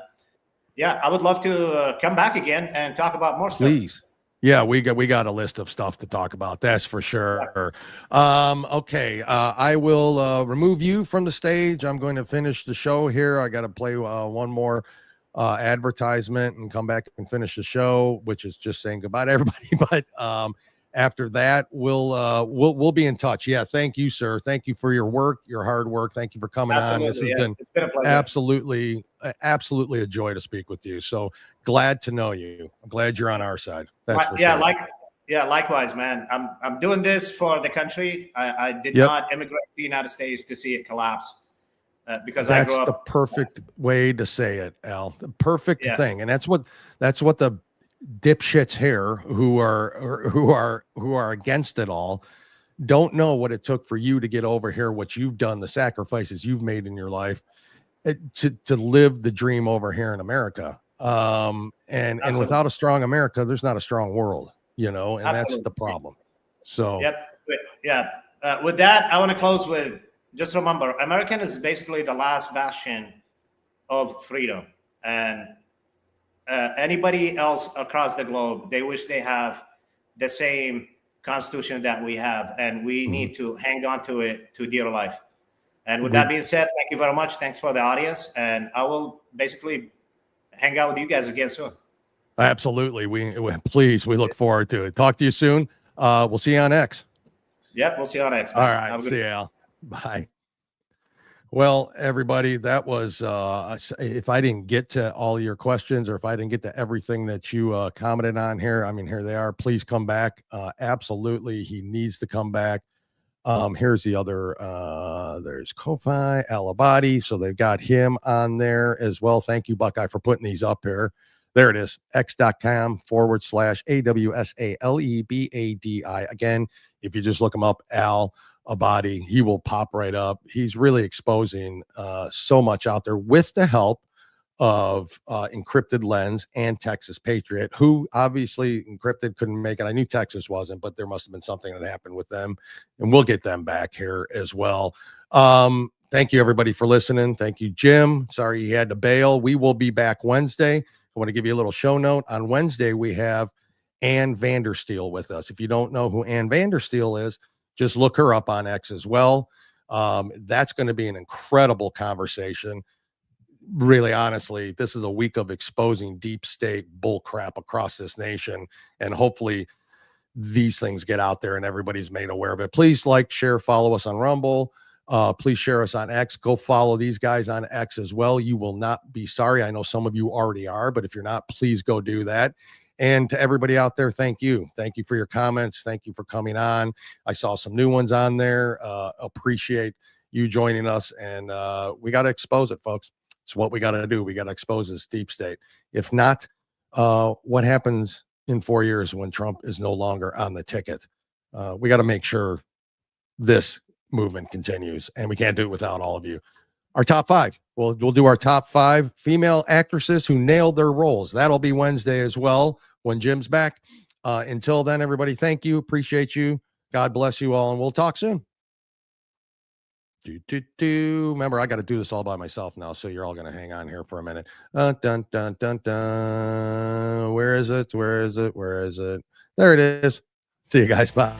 would love to come back again and talk about more stuff. Please. Yeah, we got a list of stuff to talk about. That's for sure. Okay. I will remove you from the stage. I'm going to finish the show here. I got to play one more advertisement and come back and finish the show, which is just saying goodbye to everybody. But after that, we'll be in touch. Yeah, thank you, sir. Thank you for your work, your hard work. Thank you for coming on. This has been a pleasure. absolutely a joy to speak with you. So glad to know you. I'm glad you're on our side. That's for sure. Likewise, man. I'm doing this for the country. I did not immigrate to the United States to see it collapse. Because that's I grew up. The perfect way to say it, Al. The perfect thing, and that's what the dipshits here who are against it all don't know what it took for you to get over here, what you've done, the sacrifices you've made in your life to live the dream over here in America. And without a strong America, there's not a strong world, and that's the problem. So with that, I want to close with just remember, American is basically the last bastion of freedom, and anybody else across the globe, they wish they have the same constitution that we have, and we need to hang on to it to dear life. And with that being said, thank you very much. Thanks for the audience, and I will basically hang out with you guys again soon. Absolutely. We look forward to it. Talk to you soon. We'll see you on X. Yep, we'll see you on X. All right. See you, Al. Bye. Well, everybody, that was if I didn't get to all your questions, or if I didn't get to everything that you commented on here, I mean, here they are. Please come back. Absolutely, he needs to come back. Here's the other there's Ko-Fi, Al Ebadi, so they've got him on there as well. Thank you, Buckeye, for putting these up here. There it is, x.com/AWSALEBADI. Again, if you just look him up, Al Ebadi, he will pop right up. He's really exposing so much out there with the help of Encrypted Lens and Texas Patriot, who obviously Encrypted couldn't make it. I knew Texas wasn't, but there must have been something that happened with them, and we'll get them back here as well. Thank you, everybody, for listening. Thank you, Jim. Sorry he had to bail. We will be back Wednesday. I want to give you a little show note. On Wednesday, we have Ann Vandersteel with us. If you don't know who Ann Vandersteel is, just look her up on X as well. That's going to be an incredible conversation. Really, honestly, this is a week of exposing deep state bull crap across this nation. And hopefully these things get out there and everybody's made aware of it. Please like, share, follow us on Rumble. Please share us on X. Go follow these guys on X as well. You will not be sorry. I know some of you already are, but if you're not, please go do that. And to everybody out there, thank you. Thank you for your comments. Thank you for coming on. I saw some new ones on there. Appreciate you joining us. And we got to expose it, folks. It's what we got to do. We got to expose this deep state. If not, what happens in 4 years when Trump is no longer on the ticket? We got to make sure this movement continues, and we can't do it without all of you. Our top five. We'll do our top 5 female actresses who nailed their roles. That'll be Wednesday as well when Jim's back. Until then, everybody, thank you. Appreciate you. God bless you all, and we'll talk soon. Remember, I got to do this all by myself now, so you're all going to hang on here for a minute. Dun, dun, dun, dun. Where is it? Where is it? Where is it? There it is. See you guys. Bye.